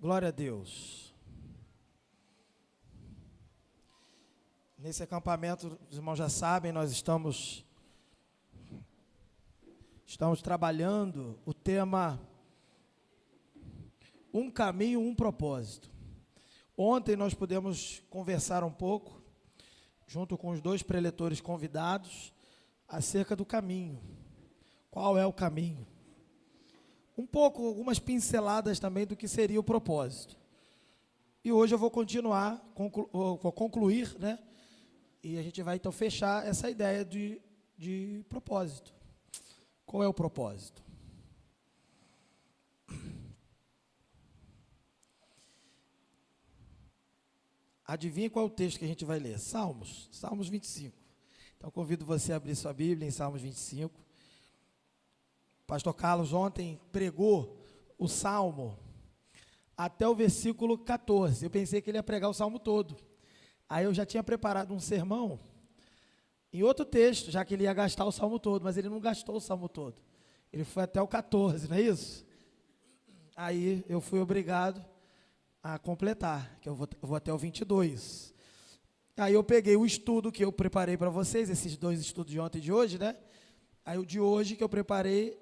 Glória a Deus. Nesse acampamento, os irmãos já sabem, nós estamos trabalhando o tema Um Caminho, um Propósito. Ontem nós pudemos conversar um pouco, junto com os dois preletores convidados, acerca do caminho. Qual é o caminho? Um pouco, algumas pinceladas também do que seria o propósito. E hoje eu vou continuar, vou concluir, né? E a gente vai então fechar essa ideia de propósito. Qual é o propósito? Adivinha qual é o texto que a gente vai ler? Salmos 25. Então convido você a abrir sua Bíblia em Salmos 25. Pastor Carlos ontem pregou o Salmo até o versículo 14. Eu pensei que ele ia pregar o Salmo todo. Aí eu já tinha preparado um sermão em outro texto, já que ele ia gastar o Salmo todo, mas ele não gastou o Salmo todo. Ele foi até o 14, não é isso? Aí eu fui obrigado a completar, que eu vou até o 22. Aí eu peguei o estudo que eu preparei para vocês, esses dois estudos de ontem e de hoje, né? Aí o de hoje que eu preparei,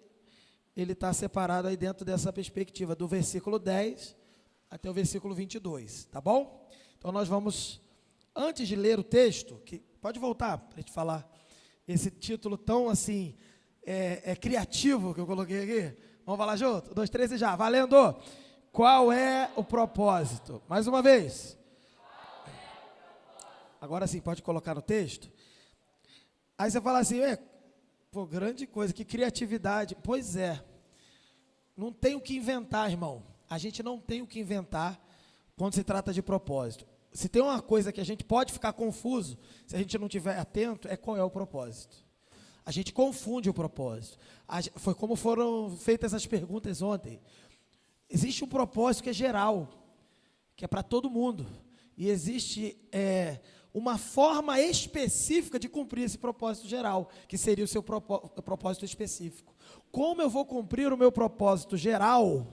ele está separado aí dentro dessa perspectiva, do versículo 10 até o versículo 22, tá bom? Então nós vamos, antes de ler o texto, que pode voltar para a gente falar, esse título tão assim, criativo que eu coloquei aqui. Vamos falar junto? 1, 2, 3 e já, valendo! Qual é o propósito? Mais uma vez. Agora sim, pode colocar no texto. Aí você fala assim, pô, grande coisa, que criatividade. Pois é, não tem o que inventar, irmão. A gente não tem o que inventar quando se trata de propósito. Se tem uma coisa que a gente pode ficar confuso, se a gente não estiver atento, é qual é o propósito. A gente confunde o propósito. Foi como foram feitas as perguntas ontem. Existe um propósito que é geral, que é para todo mundo. E existe uma forma específica de cumprir esse propósito geral, que seria o seu propósito específico. Como eu vou cumprir o meu propósito geral,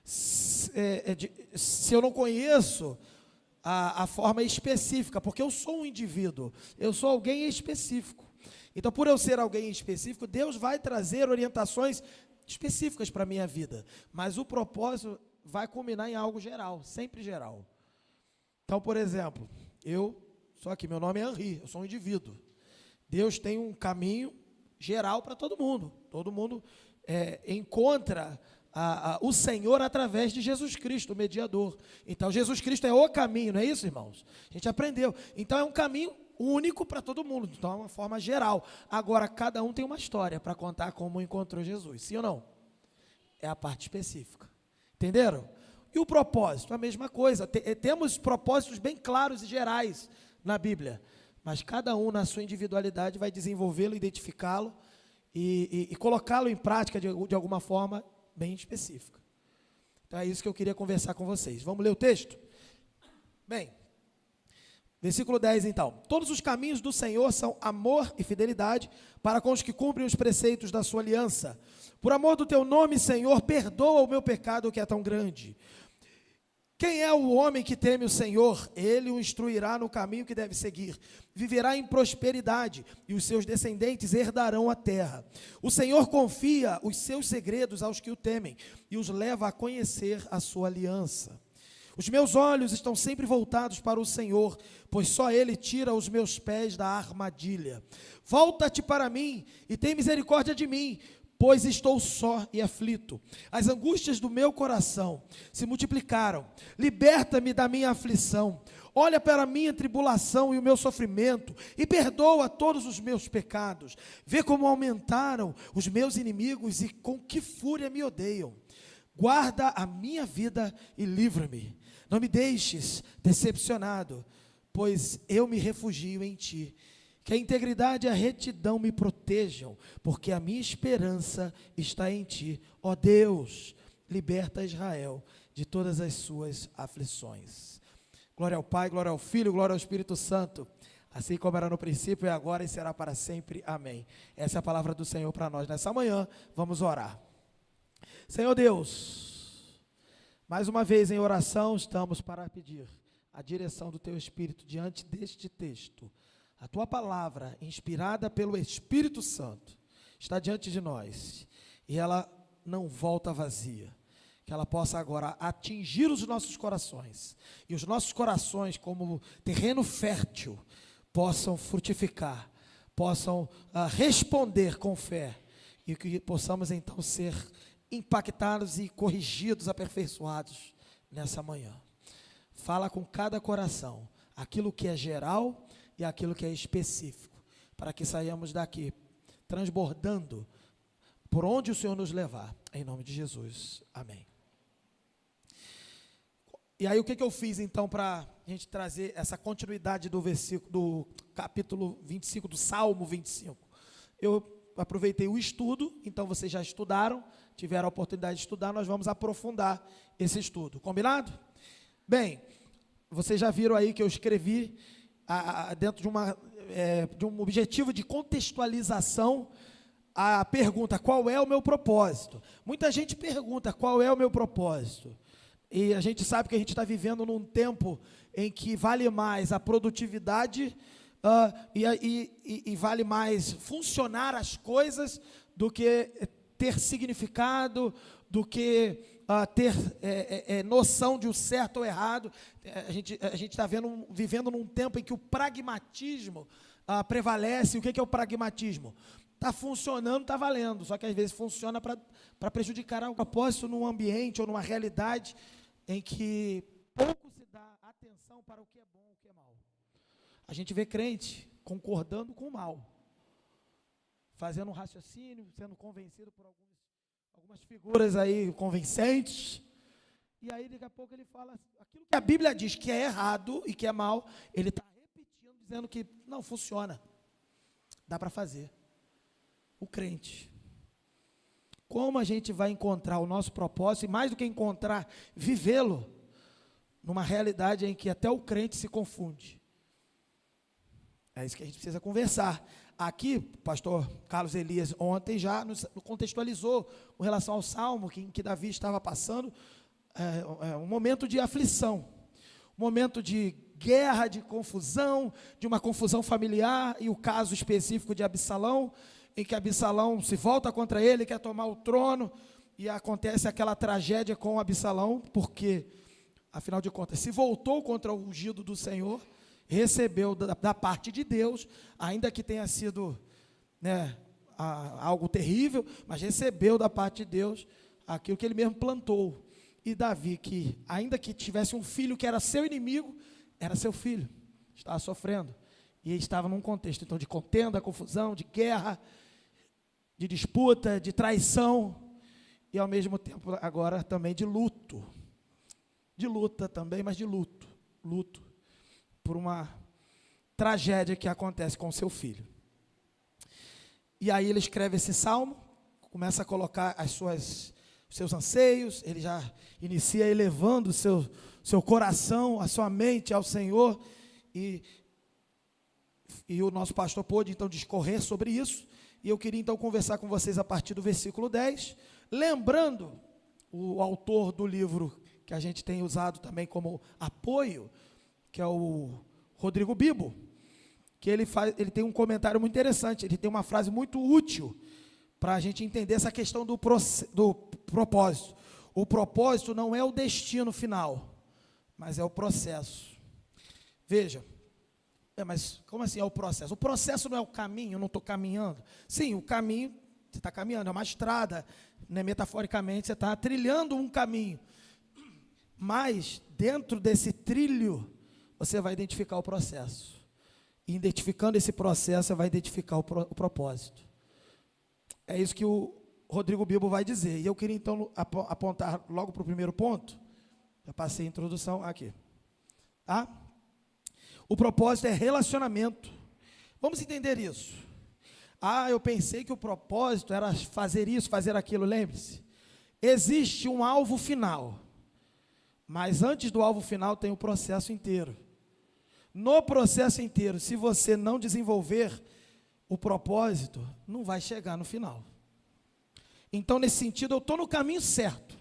se eu não conheço a forma específica? Porque eu sou um indivíduo, eu sou alguém específico. Então, por eu ser alguém específico, Deus vai trazer orientações específicas para a minha vida. Mas o propósito vai culminar em algo geral, sempre geral. Então, por exemplo, meu nome é Henri, eu sou um indivíduo. Deus tem um caminho geral para todo mundo. Todo mundo encontra o Senhor através de Jesus Cristo, o mediador. Então, Jesus Cristo é o caminho, não é isso, irmãos? A gente aprendeu. Então, é um caminho único para todo mundo. Então, é uma forma geral. Agora, cada um tem uma história para contar como encontrou Jesus. Sim ou não? É a parte específica. Entenderam? E o propósito? A mesma coisa. Temos propósitos bem claros e gerais na Bíblia. Mas cada um, na sua individualidade, vai desenvolvê-lo, identificá-lo e colocá-lo em prática de alguma forma bem específica. Então, é isso que eu queria conversar com vocês. Vamos ler o texto? Bem, versículo 10, então. Todos os caminhos do Senhor são amor e fidelidade para com os que cumprem os preceitos da sua aliança. Por amor do teu nome, Senhor, perdoa o meu pecado que é tão grande. Quem é o homem que teme o Senhor? Ele o instruirá no caminho que deve seguir. Viverá em prosperidade e os seus descendentes herdarão a terra. O Senhor confia os seus segredos aos que o temem e os leva a conhecer a sua aliança. Os meus olhos estão sempre voltados para o Senhor, pois só Ele tira os meus pés da armadilha. Volta-te para mim e tem misericórdia de mim, pois estou só e aflito. As angústias do meu coração se multiplicaram. Liberta-me da minha aflição. Olha para a minha tribulação e o meu sofrimento e perdoa todos os meus pecados. Vê como aumentaram os meus inimigos e com que fúria me odeiam. Guarda a minha vida e livra-me. Não me deixes decepcionado, pois eu me refugio em ti. Que a integridade e a retidão me protejam, porque a minha esperança está em ti. Ó Deus, liberta Israel de todas as suas aflições. Glória ao Pai, glória ao Filho, glória ao Espírito Santo, assim como era no princípio, e agora e será para sempre. Amém. Essa é a palavra do Senhor para nós nessa manhã. Vamos orar. Senhor Deus, Mais uma vez em oração, estamos para pedir a direção do Teu Espírito diante deste texto. A Tua palavra, inspirada pelo Espírito Santo, está diante de nós e ela não volta vazia. Que ela possa agora atingir os nossos corações e os nossos corações, como terreno fértil, possam frutificar, possam responder com fé e que possamos então ser impactados e corrigidos, aperfeiçoados nessa manhã. Fala com cada coração, aquilo que é geral e aquilo que é específico, para que saiamos daqui transbordando por onde o Senhor nos levar, em nome de Jesus, amém. E aí o que eu fiz então para a gente trazer essa continuidade do versículo, do capítulo 25, do Salmo 25? Eu aproveitei o estudo, então vocês já estudaram, tiveram a oportunidade de estudar, nós vamos aprofundar esse estudo, combinado? Bem, vocês já viram aí que eu escrevi dentro de um objetivo de contextualização a pergunta, qual é o meu propósito? Muita gente pergunta, qual é o meu propósito? E a gente sabe que a gente está vivendo num tempo em que vale mais a produtividade e vale mais funcionar as coisas do que ter significado, do que ter noção de o certo ou errado. A gente está vivendo num tempo em que o pragmatismo prevalece. O que é o pragmatismo? Está funcionando, está valendo, só que às vezes funciona para prejudicar o propósito num ambiente ou numa realidade em que pouco se dá atenção para o que é bom e o que é mal. A gente vê crente concordando com o mal, fazendo um raciocínio, sendo convencido por algumas figuras aí convincentes, e aí daqui a pouco ele fala aquilo que a Bíblia diz que é errado e que é mal, ele está repetindo, dizendo que não funciona, dá para fazer. O crente, como a gente vai encontrar o nosso propósito, e mais do que encontrar, vivê-lo, numa realidade em que até o crente se confunde? É isso que a gente precisa conversar. Aqui, o pastor Carlos Elias ontem já nos contextualizou com relação ao Salmo em que Davi estava passando, um momento de aflição, um momento de guerra, de confusão, de uma confusão familiar, e o caso específico de Absalão, em que Absalão se volta contra ele, quer tomar o trono, e acontece aquela tragédia com Absalão, porque, afinal de contas, se voltou contra o ungido do Senhor, recebeu da parte de Deus, ainda que tenha sido algo terrível, mas recebeu da parte de Deus aquilo que ele mesmo plantou. E Davi, que ainda que tivesse um filho que era seu inimigo, era seu filho, estava sofrendo, e estava num contexto então de contenda, confusão, de guerra, de disputa, de traição, e ao mesmo tempo agora também de luto, de luta também, mas de luto por uma tragédia que acontece com seu filho. E aí ele escreve esse salmo, começa a colocar os seus anseios, ele já inicia elevando o seu coração, a sua mente ao Senhor, e o nosso pastor pôde então discorrer sobre isso, e eu queria então conversar com vocês a partir do versículo 10, lembrando o autor do livro que a gente tem usado também como apoio, que é o Rodrigo Bibo, que ele tem um comentário muito interessante, ele tem uma frase muito útil para a gente entender essa questão do propósito. O propósito não é o destino final, mas é o processo. Veja, mas como assim é o processo? O processo não é o caminho, eu não estou caminhando. Sim, o caminho, você está caminhando, é uma estrada, né, metaforicamente, você está trilhando um caminho. Mas, dentro desse trilho, você vai identificar o processo. E identificando esse processo, você vai identificar o propósito. É isso que o Rodrigo Bibo vai dizer. E eu queria então apontar logo para o primeiro ponto. Já passei a introdução aqui. Tá? O propósito é relacionamento. Vamos entender isso. Eu pensei que o propósito era fazer isso, fazer aquilo. Lembre-se, existe um alvo final. Mas antes do alvo final tem o processo inteiro. No processo inteiro, se você não desenvolver o propósito, não vai chegar no final. Então, nesse sentido, eu estou no caminho certo.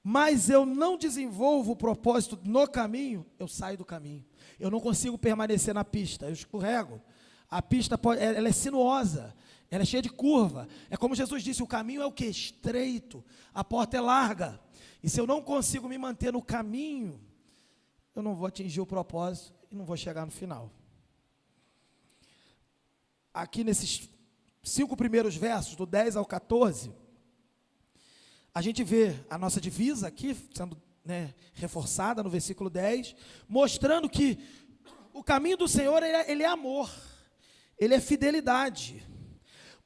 mas eu não desenvolvo o propósito no caminho, eu saio do caminho. Eu não consigo permanecer na pista, eu escorrego. A pista ela é sinuosa, ela é cheia de curva. É como Jesus disse, o caminho é o quê? Estreito, a porta é larga. E se eu não consigo me manter no caminho, eu não vou atingir o propósito e não vou chegar no final. Aqui nesses 5 primeiros versos, do 10 ao 14, a gente vê a nossa divisa aqui, sendo reforçada no versículo 10, mostrando que o caminho do Senhor, ele é amor, ele é fidelidade.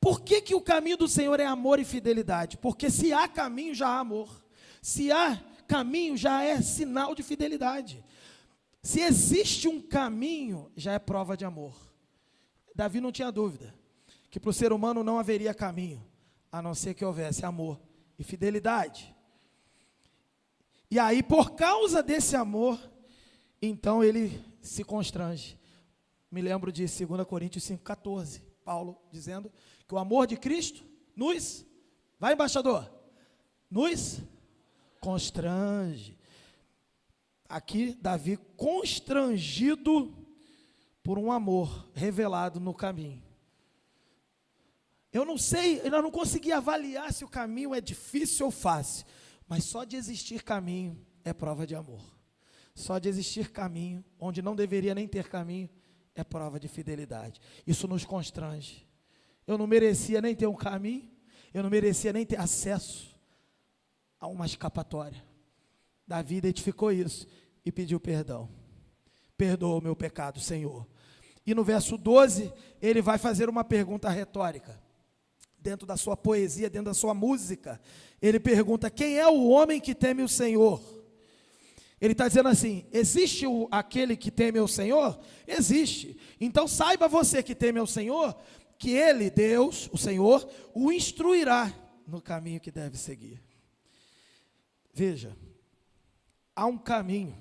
Por que o caminho do Senhor é amor e fidelidade? Porque se há caminho, já há amor. Se há caminho, já é sinal de fidelidade. Se existe um caminho, já é prova de amor. Davi não tinha dúvida que para o ser humano não haveria caminho, a não ser que houvesse amor e fidelidade. E aí, por causa desse amor, então ele se constrange. Me lembro de 2 Coríntios 5,14, Paulo dizendo que o amor de Cristo nos, vai embaixador, nos constrange. Aqui, Davi constrangido por um amor revelado no caminho. Eu não sei, eu não consegui avaliar se o caminho é difícil ou fácil, mas só de existir caminho é prova de amor. Só de existir caminho, onde não deveria nem ter caminho, é prova de fidelidade. Isso nos constrange. Eu não merecia nem ter um caminho, eu não merecia nem ter acesso a uma escapatória. Davi identificou isso e pediu perdão. Perdoa o meu pecado, Senhor. E no verso 12, ele vai fazer uma pergunta retórica. Dentro da sua poesia, dentro da sua música, ele pergunta: quem é o homem que teme o Senhor? Ele está dizendo assim: existe aquele que teme ao Senhor? Existe. Então saiba você que teme ao Senhor, que Ele, Deus, o Senhor, o instruirá no caminho que deve seguir. Veja, há um caminho.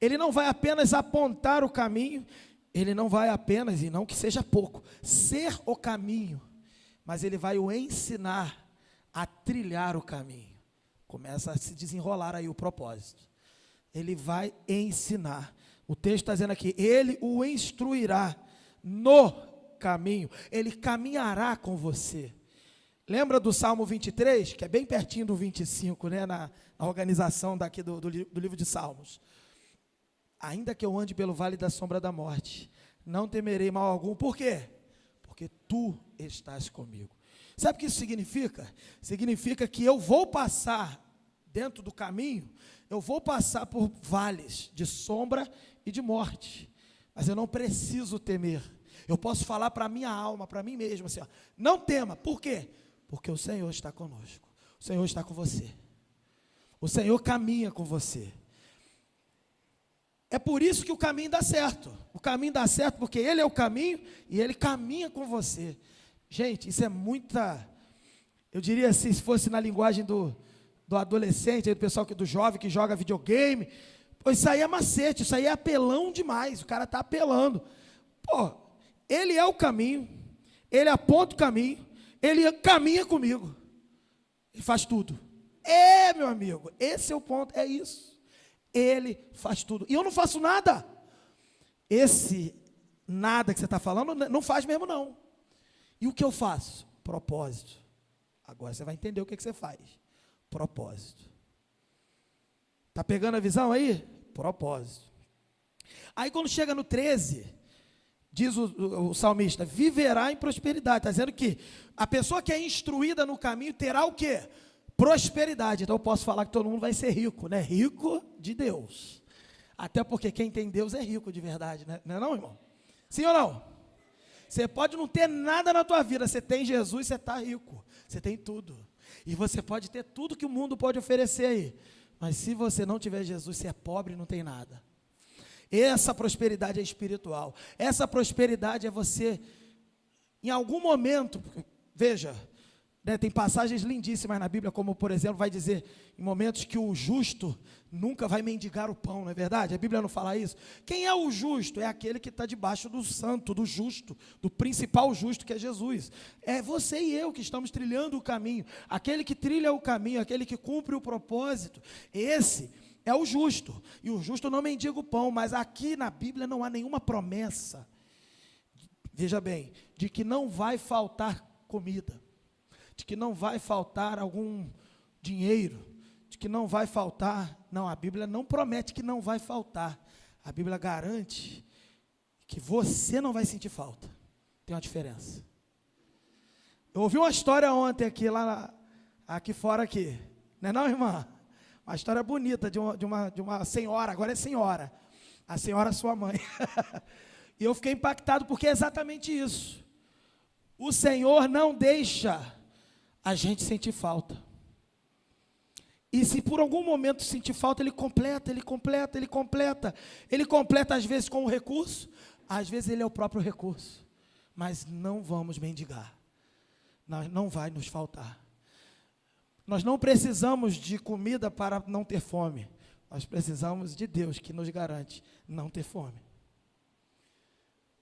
Ele não vai apenas apontar o caminho, ele não vai apenas, e não que seja pouco, ser o caminho, mas ele vai o ensinar a trilhar o caminho. Começa a se desenrolar aí o propósito. Ele vai ensinar. O texto está dizendo aqui, ele o instruirá no caminho, ele caminhará com você. Lembra do Salmo 23, que é bem pertinho do 25, na organização daqui do livro de Salmos. Ainda que eu ande pelo vale da sombra da morte, não temerei mal algum. Por quê? Porque tu estás comigo. Sabe o que isso significa? Significa que eu vou passar dentro do caminho, eu vou passar por vales de sombra e de morte, mas eu não preciso temer. Eu posso falar para a minha alma, para mim mesmo, assim, não tema. Por quê? Porque o Senhor está conosco, o Senhor está com você, o Senhor caminha com você. É por isso que o caminho dá certo. O caminho dá certo porque Ele é o caminho e Ele caminha com você. Gente, isso é muita, eu diria assim, se fosse na linguagem do adolescente, do pessoal, do jovem que joga videogame, isso aí é macete, isso aí é apelão demais, o cara está apelando. Pô, Ele é o caminho, Ele aponta o caminho, Ele caminha comigo, Ele faz tudo. Meu amigo, esse é o ponto, é isso. Ele faz tudo, e eu não faço nada. Esse nada que você está falando, não faz mesmo não. E o que eu faço? Propósito. Agora você vai entender o que você faz. Propósito. Está pegando a visão aí? Propósito. Aí quando chega no 13, diz o salmista, viverá em prosperidade. Está dizendo que a pessoa que é instruída no caminho terá o quê? Prosperidade. Então eu posso falar que todo mundo vai ser rico, né? Rico de Deus. Até porque quem tem Deus é rico de verdade, né? Não é não, irmão? Sim ou não? Você pode não ter nada na tua vida, você tem Jesus, você está rico. Você tem tudo. E você pode ter tudo que o mundo pode oferecer aí. Mas se você não tiver Jesus, você é pobre e não tem nada. Essa prosperidade é espiritual. Essa prosperidade é você, em algum momento, veja, tem passagens lindíssimas na Bíblia, como por exemplo, vai dizer, em momentos que o justo nunca vai mendigar o pão, não é verdade? A Bíblia não fala isso? Quem é o justo? É aquele que está debaixo do santo, do justo, do principal justo, que é Jesus. É você e eu que estamos trilhando o caminho. Aquele que trilha o caminho, aquele que cumpre o propósito, esse é o justo. E o justo não mendiga o pão, mas aqui na Bíblia não há nenhuma promessa, veja bem, de que não vai faltar comida, de que não vai faltar algum dinheiro, de que não vai faltar. Não, a Bíblia não promete que não vai faltar. A Bíblia garante que você não vai sentir falta. Tem uma diferença. Eu ouvi uma história ontem aqui, aqui fora aqui. Não é não, irmã? Uma história bonita de uma senhora, agora é senhora. A senhora sua mãe. E eu fiquei impactado porque é exatamente isso. O Senhor não deixa a gente sentir falta. E se por algum momento sentir falta, Ele completa, Ele completa, Ele completa. Ele completa às vezes com o recurso, às vezes Ele é o próprio recurso. Mas não vamos mendigar. Não vai nos faltar. Nós não precisamos de comida para não ter fome. Nós precisamos de Deus que nos garante não ter fome.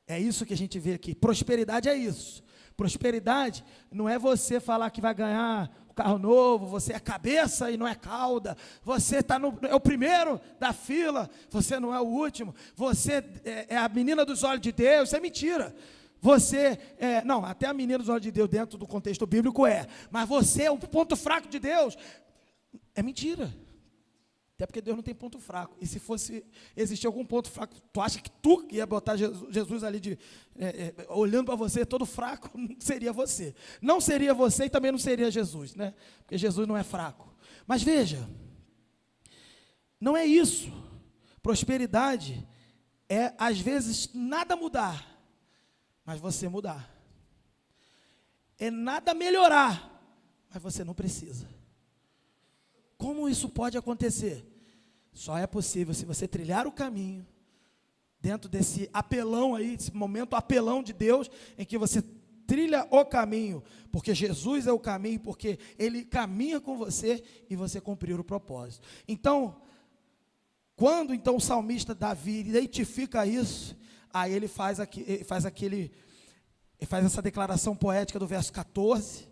É isso que a gente vê aqui. Prosperidade é isso. Prosperidade não é você falar que vai ganhar um carro novo, você é cabeça e não é cauda, você é o primeiro da fila, você não é o último, você é a menina dos olhos de Deus. Isso é mentira. Não, até a menina dos olhos de Deus dentro do contexto bíblico mas você é o ponto fraco de Deus. É mentira. Até porque Deus não tem ponto fraco. E se fosse existir algum ponto fraco, tu acha que tu ia botar Jesus ali olhando para você todo fraco? Não seria você. Não seria você e também não seria Jesus, né? Porque Jesus não é fraco. Mas veja, não é isso. Prosperidade é, às vezes, nada mudar, mas você mudar. É nada melhorar, mas você não precisa. Como isso pode acontecer? Só é possível se você trilhar o caminho, dentro desse apelão aí, esse momento apelão de Deus, em que você trilha o caminho, porque Jesus é o caminho, porque Ele caminha com você e você cumprir o propósito. Então, quando então o salmista Davi identifica isso, aí ele faz essa declaração poética do verso 14,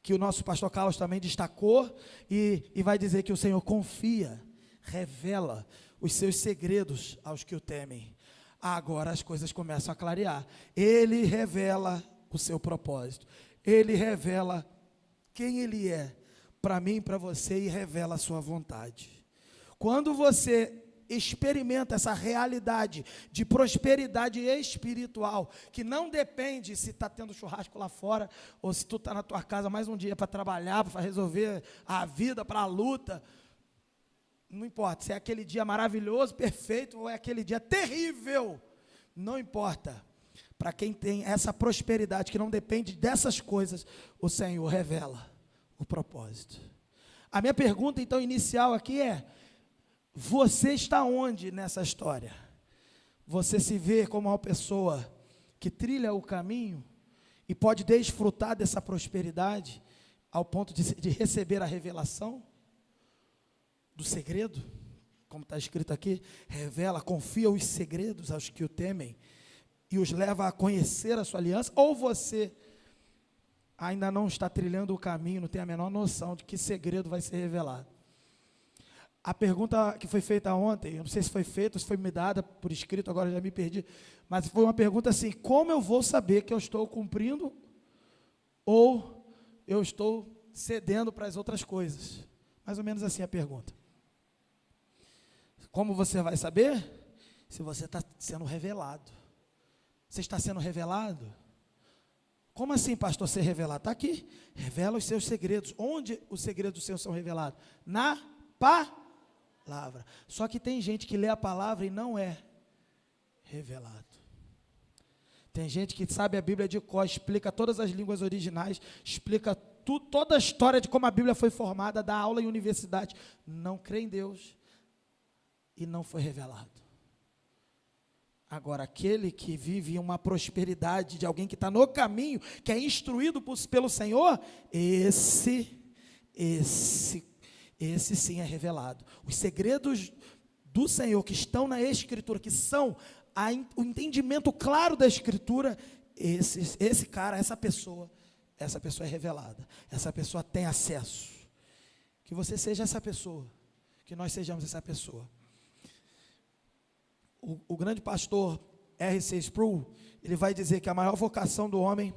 que o nosso pastor Carlos também destacou, e vai dizer que o Senhor confia, revela os seus segredos aos que o temem. Agora as coisas começam a clarear. Ele revela o seu propósito, Ele revela quem Ele é, para mim e para você, e revela a sua vontade. Quando você experimenta essa realidade de prosperidade espiritual, que não depende se está tendo churrasco lá fora, ou se tu está na tua casa mais um dia para trabalhar, para resolver a vida, para a luta, não importa, se é aquele dia maravilhoso, perfeito, ou é aquele dia terrível, não importa. Para quem tem essa prosperidade, que não depende dessas coisas, o Senhor revela o propósito. A minha pergunta então inicial aqui é: você está onde nessa história? Você se vê como uma pessoa que trilha o caminho e pode desfrutar dessa prosperidade ao ponto de receber a revelação do segredo? Como está escrito aqui, revela, confia os segredos aos que o temem e os leva a conhecer a sua aliança. Ou você ainda não está trilhando o caminho, não tem a menor noção de que segredo vai ser revelado? A pergunta que foi feita ontem, eu não sei se foi feita, se foi me dada por escrito, agora já me perdi, mas foi uma pergunta assim: como eu vou saber que eu estou cumprindo ou eu estou cedendo para as outras coisas? Mais ou menos assim a pergunta. Como você vai saber? Se você está sendo revelado. Você está sendo revelado? Como assim, pastor, ser revelado? Está aqui, revela os seus segredos. Onde os segredos do Senhor são revelados? Na palavra. Só que tem gente que lê a palavra e não é revelado. Tem gente que sabe a Bíblia de cor, explica todas as línguas originais, explica toda a história de como a Bíblia foi formada, dá aula em universidade, não crê em Deus e não foi revelado. Agora, aquele que vive uma prosperidade de alguém que está no caminho, que é instruído pelo Senhor, esse esse sim é revelado. Os segredos do Senhor que estão na Escritura, que são o entendimento claro da Escritura, esse cara, essa pessoa é revelada. Essa pessoa tem acesso. Que você seja essa pessoa, que nós sejamos essa pessoa. O grande pastor R.C. Sproul, ele vai dizer que a maior vocação do homem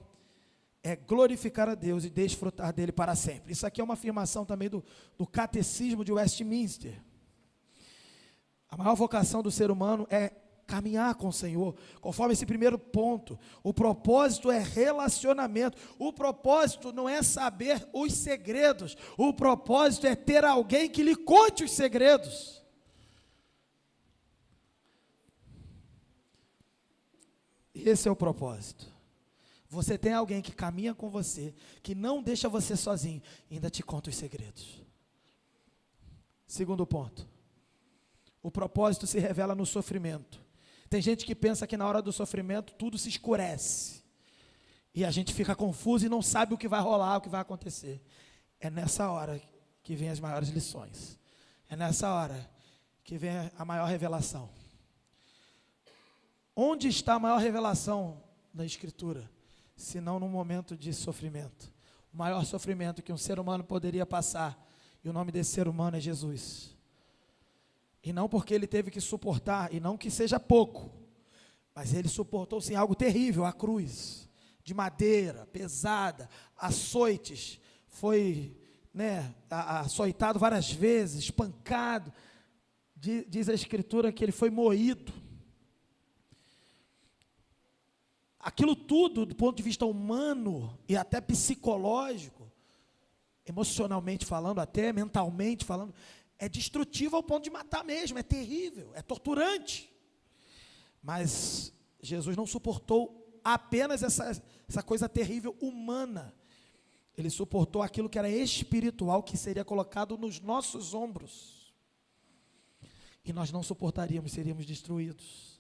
é glorificar a Deus e desfrutar dele para sempre. Isso aqui é uma afirmação também do Catecismo de Westminster. A maior vocação do ser humano é caminhar com o Senhor, conforme esse primeiro ponto. O propósito é relacionamento. O propósito não é saber os segredos. O propósito é ter alguém que lhe conte os segredos. Esse é o propósito. Você tem alguém que caminha com você, que não deixa você sozinho, e ainda te conta os segredos. Segundo ponto. O propósito se revela no sofrimento. Tem gente que pensa que na hora do sofrimento tudo se escurece. E a gente fica confuso e não sabe o que vai rolar, o que vai acontecer. É nessa hora que vem as maiores lições. É nessa hora que vem a maior revelação. Onde está a maior revelação da Escritura? Se não no momento de sofrimento. O maior sofrimento que um ser humano poderia passar. E o nome desse ser humano é Jesus. E não porque ele teve que suportar, e não que seja pouco, mas ele suportou sim algo terrível, a cruz, de madeira, pesada, açoites, foi açoitado várias vezes, espancado, diz a Escritura que ele foi moído. Aquilo tudo, do ponto de vista humano, e até psicológico, emocionalmente falando, até mentalmente falando, é destrutivo ao ponto de matar mesmo, é terrível, é torturante. Mas Jesus não suportou apenas essa coisa terrível humana. Ele suportou aquilo que era espiritual, que seria colocado nos nossos ombros. E nós não suportaríamos, seríamos destruídos.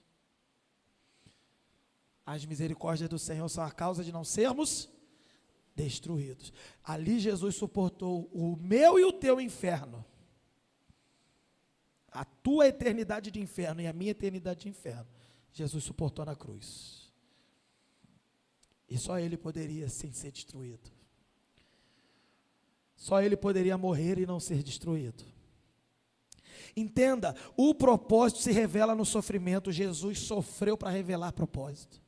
As misericórdias do Senhor são a causa de não sermos destruídos. Ali Jesus suportou o meu e o teu inferno. A tua eternidade de inferno e a minha eternidade de inferno, Jesus suportou na cruz. E só Ele poderia sim ser destruído. Só Ele poderia morrer e não ser destruído. Entenda, o propósito se revela no sofrimento. Jesus sofreu para revelar propósito.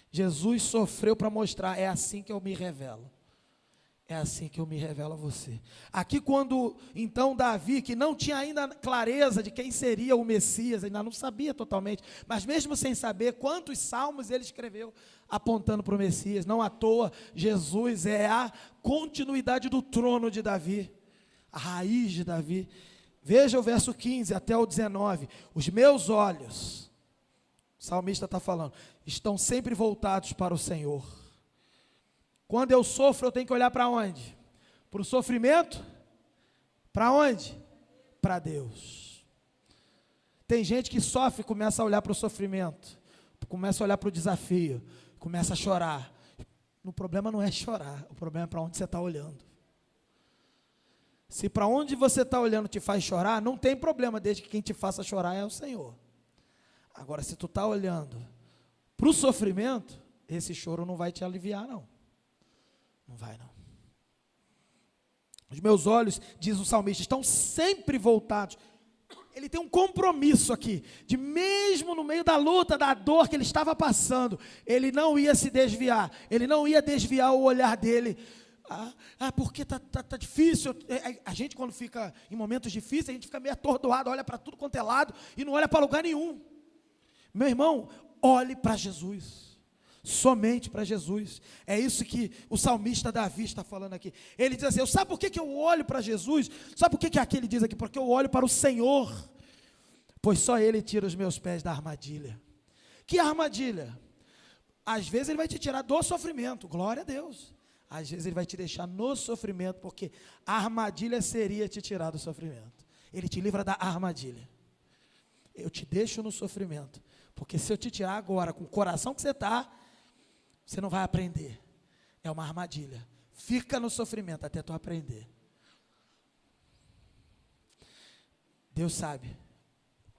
Jesus sofreu para mostrar, é assim que eu me revelo. É assim que eu me revelo a você. Aqui quando, então, Davi, que não tinha ainda clareza de quem seria o Messias, ainda não sabia totalmente, mas mesmo sem saber, quantos salmos ele escreveu apontando para o Messias. Não à toa, Jesus é a continuidade do trono de Davi, a raiz de Davi. Veja o verso 15 até o 19. Os meus olhos, o salmista está falando, estão sempre voltados para o Senhor. Quando eu sofro, eu tenho que olhar para onde? Para o sofrimento? Para onde? Para Deus. Tem gente que sofre e começa a olhar para o sofrimento, começa a olhar para o desafio, começa a chorar. O problema não é chorar, o problema é para onde você está olhando. Se para onde você está olhando te faz chorar, não tem problema, desde que quem te faça chorar é o Senhor. Agora, se tu está olhando para o sofrimento, esse choro não vai te aliviar, não. Não vai, não. Os meus olhos, diz o salmista, estão sempre voltados. Ele tem um compromisso aqui, de mesmo no meio da luta, da dor que ele estava passando, ele não ia se desviar, ele não ia desviar o olhar dele. Porque tá difícil. A gente, quando fica em momentos difíceis, a gente fica meio atordoado, olha para tudo quanto é lado e não olha para lugar nenhum. Meu irmão, olhe para Jesus. Somente para Jesus. É isso que o salmista Davi está falando aqui. Ele diz assim, sabe por que eu olho para Jesus? Sabe por que aqui ele diz aqui? Porque eu olho para o Senhor, pois só Ele tira os meus pés da armadilha. Que armadilha? Às vezes Ele vai te tirar do sofrimento, glória a Deus. Às vezes Ele vai te deixar no sofrimento, porque a armadilha seria te tirar do sofrimento. Ele te livra da armadilha. Eu te deixo no sofrimento, porque se eu te tirar agora, com o coração que você está, você não vai aprender. É uma armadilha. Fica no sofrimento até tu aprender. Deus sabe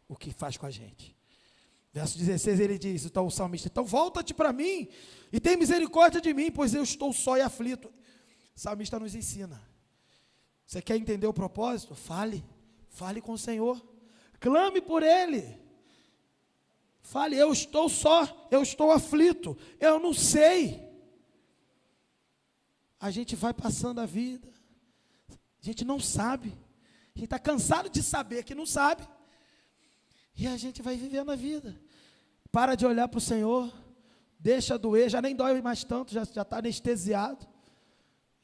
o que faz com a gente. Verso 16 ele diz, então o salmista, então volta-te para mim e tem misericórdia de mim, pois eu estou só e aflito. O salmista nos ensina. Você quer entender o propósito? Fale com o Senhor, clame por Ele. Fale, eu estou só, eu estou aflito, eu não sei. A gente vai passando a vida, a gente não sabe, a gente está cansado de saber que não sabe, e a gente vai vivendo a vida. Para de olhar para o Senhor, deixa doer, já nem dói mais tanto, já está anestesiado,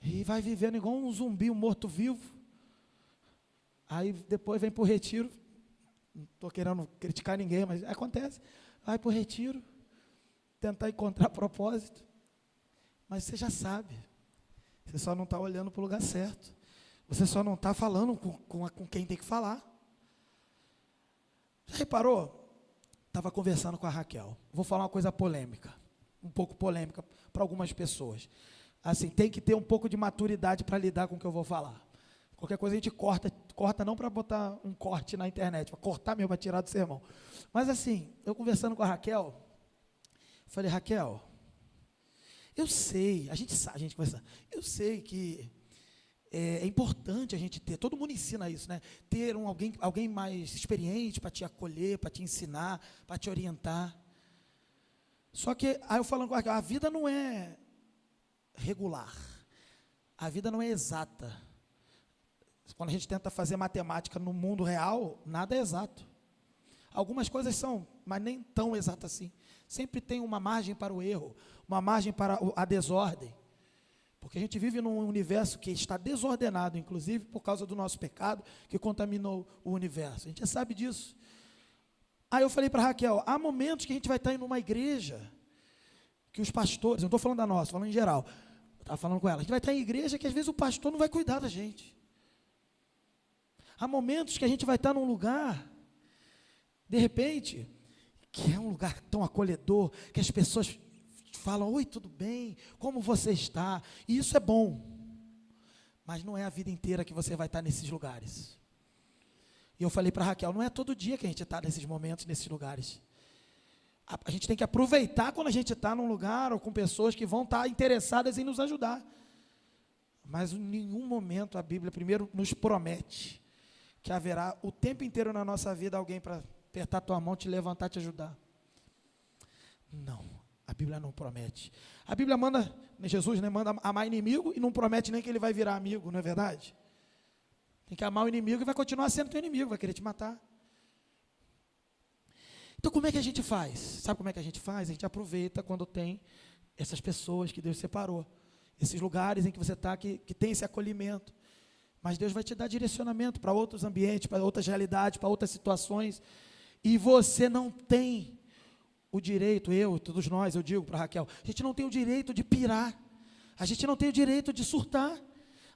e vai vivendo igual um zumbi, um morto-vivo. Aí depois vem para o retiro, não estou querendo criticar ninguém, mas acontece, vai para o retiro, tentar encontrar propósito, mas você já sabe, você só não está olhando para o lugar certo, você só não está falando com quem tem que falar. Já reparou? Estava conversando com a Raquel, vou falar uma coisa polêmica, um pouco polêmica para algumas pessoas, assim, tem que ter um pouco de maturidade para lidar com o que eu vou falar. Qualquer coisa a gente corta não para botar um corte na internet, para cortar mesmo, para tirar do sermão. Mas assim, eu conversando com a Raquel, falei, Raquel, eu sei, a gente conversa, eu sei que é importante a gente ter, todo mundo ensina isso, né? Ter alguém mais experiente para te acolher, para te ensinar, para te orientar. Só que, aí eu falando com a Raquel, a vida não é regular, a vida não é exata. Quando a gente tenta fazer matemática no mundo real, nada é exato. Algumas coisas são, mas nem tão exatas assim. Sempre tem uma margem para o erro, uma margem para a desordem. Porque a gente vive num universo que está desordenado, inclusive por causa do nosso pecado, que contaminou o universo. A gente já sabe disso. Aí eu falei para a Raquel, há momentos que a gente vai estar em uma igreja, que os pastores, não estou falando da nossa, falando em geral, eu estava falando com ela, a gente vai estar em igreja que às vezes o pastor não vai cuidar da gente. Há momentos que a gente vai estar num lugar, de repente, que é um lugar tão acolhedor, que as pessoas falam, oi, tudo bem? Como você está? E isso é bom, mas não é a vida inteira que você vai estar nesses lugares. E eu falei para a Raquel, não é todo dia que a gente está nesses momentos, nesses lugares. A gente tem que aproveitar quando a gente está num lugar ou com pessoas que vão estar interessadas em nos ajudar. Mas em nenhum momento a Bíblia primeiro nos promete que haverá o tempo inteiro na nossa vida alguém para apertar tua mão, te levantar, te ajudar. Não, a Bíblia não promete. A Bíblia manda, Jesus, né, manda amar inimigo e não promete nem que ele vai virar amigo, não é verdade? Tem que amar o inimigo e vai continuar sendo teu inimigo, vai querer te matar. Então como é que a gente faz? Sabe como é que a gente faz? A gente aproveita quando tem essas pessoas que Deus separou, esses lugares em que você está, que tem esse acolhimento. Mas Deus vai te dar direcionamento para outros ambientes, para outras realidades, para outras situações. E você não tem o direito, todos nós, eu digo para Raquel, a gente não tem o direito de pirar. A gente não tem o direito de surtar.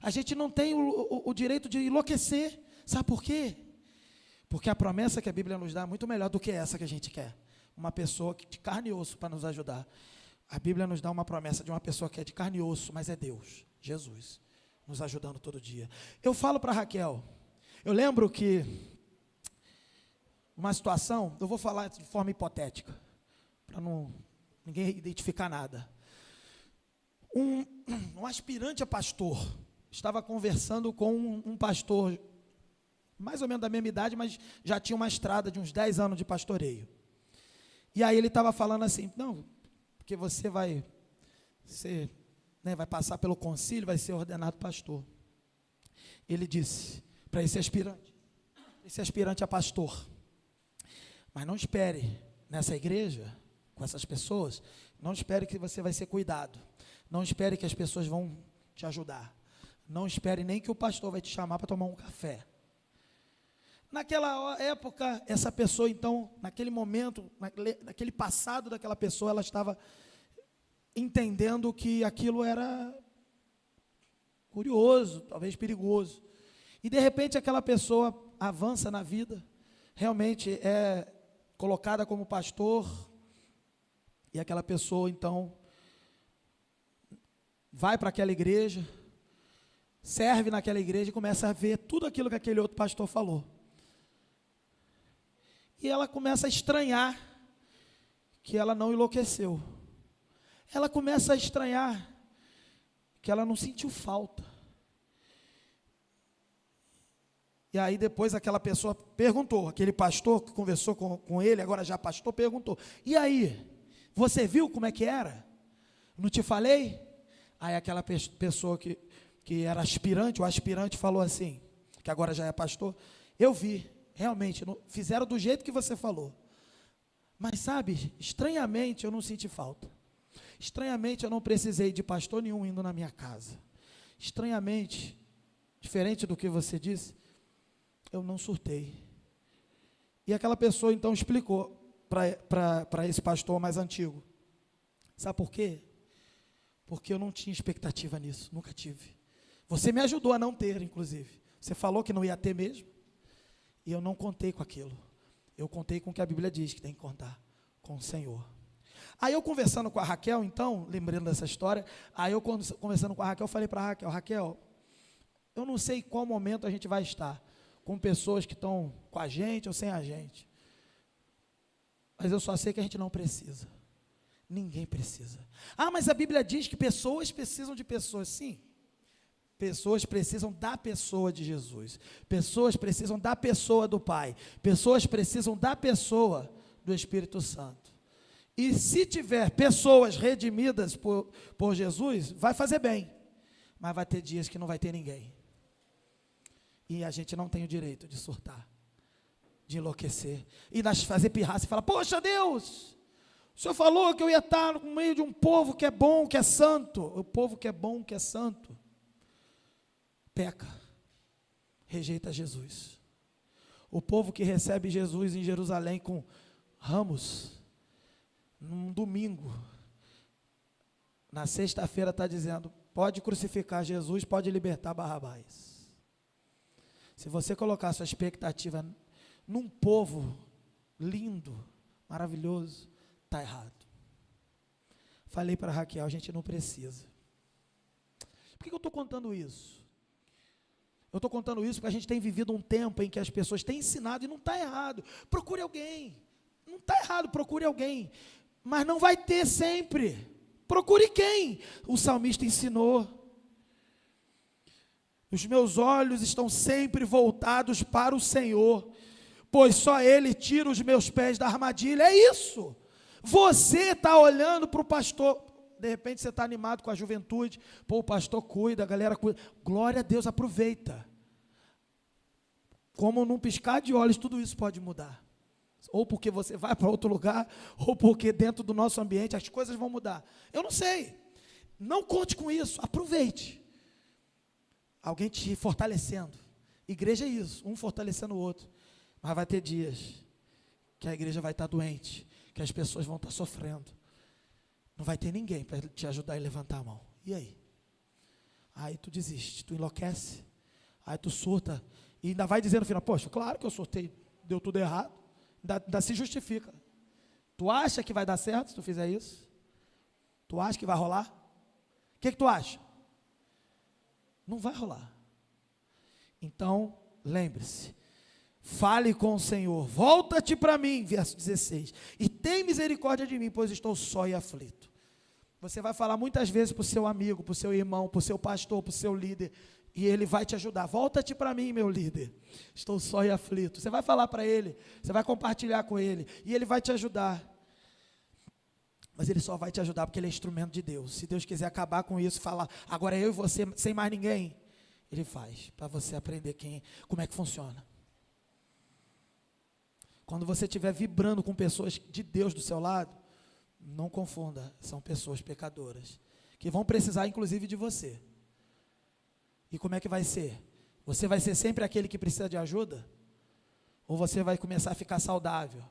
A gente não tem o direito de enlouquecer. Sabe por quê? Porque a promessa que a Bíblia nos dá é muito melhor do que essa que a gente quer. Uma pessoa de carne e osso para nos ajudar. A Bíblia nos dá uma promessa de uma pessoa que é de carne e osso, mas é Deus, Jesus, nos ajudando todo dia. Eu falo para Raquel, eu lembro que uma situação, eu vou falar de forma hipotética, para ninguém identificar nada. Um aspirante a pastor estava conversando com um pastor, mais ou menos da mesma idade, mas já tinha uma estrada de uns 10 anos de pastoreio. E aí ele estava falando assim, não, porque você vai ser, né, vai passar pelo concílio, vai ser ordenado pastor. Ele disse para esse aspirante a pastor, mas não espere nessa igreja, com essas pessoas, não espere que você vai ser cuidado, não espere que as pessoas vão te ajudar, não espere nem que o pastor vai te chamar para tomar um café. Naquela época, essa pessoa então, naquele momento, naquele passado daquela pessoa, ela estava entendendo que aquilo era curioso, talvez perigoso. E de repente aquela pessoa avança na vida, realmente é colocada como pastor, e aquela pessoa então vai para aquela igreja, serve naquela igreja e começa a ver tudo aquilo que aquele outro pastor falou. E ela começa a estranhar que ela não enlouqueceu. Ela começa a estranhar que ela não sentiu falta. E aí depois aquela pessoa perguntou, aquele pastor que conversou com ele, agora já pastor, perguntou: e aí, você viu como é que era? Não te falei? Aí aquela pessoa que era aspirante, o aspirante falou assim, que agora já é pastor: eu vi, realmente, fizeram do jeito que você falou. Mas sabe, estranhamente eu não senti falta. Estranhamente eu não precisei de pastor nenhum indo na minha casa. Estranhamente, diferente do que você disse, eu não surtei. E aquela pessoa então explicou para esse pastor mais antigo. Sabe por quê? Porque eu não tinha expectativa nisso, nunca tive. Você me ajudou a não ter, inclusive. Você falou que não ia ter mesmo, e eu não contei com aquilo. Eu contei com o que a Bíblia diz, que tem que contar com o Senhor. Aí eu conversando com a Raquel, então, lembrando dessa história, aí eu conversando com a Raquel, falei para a Raquel: Raquel, eu não sei qual momento a gente vai estar, com pessoas que estão com a gente ou sem a gente, mas eu só sei que a gente não precisa. Ninguém precisa. Ah, mas a Bíblia diz que pessoas precisam de pessoas. Sim, pessoas precisam da pessoa de Jesus. Pessoas precisam da pessoa do Pai. Pessoas precisam da pessoa do Espírito Santo. E se tiver pessoas redimidas por Jesus, vai fazer bem. Mas vai ter dias que não vai ter ninguém. E a gente não tem o direito de surtar, de enlouquecer, e fazer pirraça e falar: poxa Deus, o Senhor falou que eu ia estar no meio de um povo que é bom, que é santo. O povo que é bom, que é santo, peca, rejeita Jesus. O povo que recebe Jesus em Jerusalém com ramos, num domingo, na sexta-feira está dizendo: pode crucificar Jesus, pode libertar Barrabás. Se você colocar sua expectativa num povo lindo, maravilhoso, está errado. Falei para Raquel: a gente não precisa. Por que eu estou contando isso? Eu estou contando isso porque a gente tem vivido um tempo em que as pessoas têm ensinado, e não está errado, procure alguém. Não está errado, procure alguém, mas não vai ter sempre. Procure quem? O salmista ensinou: os meus olhos estão sempre voltados para o Senhor, pois só Ele tira os meus pés da armadilha. É isso. Você está olhando para o pastor, de repente você está animado com a juventude, pô, o pastor cuida, a galera cuida, glória a Deus, aproveita. Como num piscar de olhos, tudo isso pode mudar. Ou porque você vai para outro lugar, ou porque dentro do nosso ambiente as coisas vão mudar. Eu não sei, não conte com isso, aproveite. Alguém te fortalecendo. Igreja é isso, um fortalecendo o outro. Mas vai ter dias que a igreja vai estar doente, que as pessoas vão estar sofrendo. Não vai ter ninguém para te ajudar e levantar a mão. E aí? Aí tu desiste, tu enlouquece, aí tu surta, e ainda vai dizendo no final: poxa, claro que eu surtei, deu tudo errado. Ainda se justifica. Tu acha que vai dar certo se tu fizer isso? Tu acha que vai rolar? O que tu acha? Não vai rolar. Então, lembre-se, fale com o Senhor: volta-te para mim, verso 16, e tem misericórdia de mim, pois estou só e aflito. Você vai falar muitas vezes para o seu amigo, para o seu irmão, para o seu pastor, para o seu líder, e ele vai te ajudar: volta-te para mim, meu líder, estou só e aflito. Você vai falar para ele, você vai compartilhar com ele, e ele vai te ajudar. Mas ele só vai te ajudar porque ele é instrumento de Deus. Se Deus quiser acabar com isso, falar: agora eu e você, sem mais ninguém, Ele faz, para você aprender como é que funciona. Quando você estiver vibrando com pessoas de Deus do seu lado, não confunda, são pessoas pecadoras, que vão precisar inclusive de você. E como é que vai ser? Você vai ser sempre aquele que precisa de ajuda? Ou você vai começar a ficar saudável,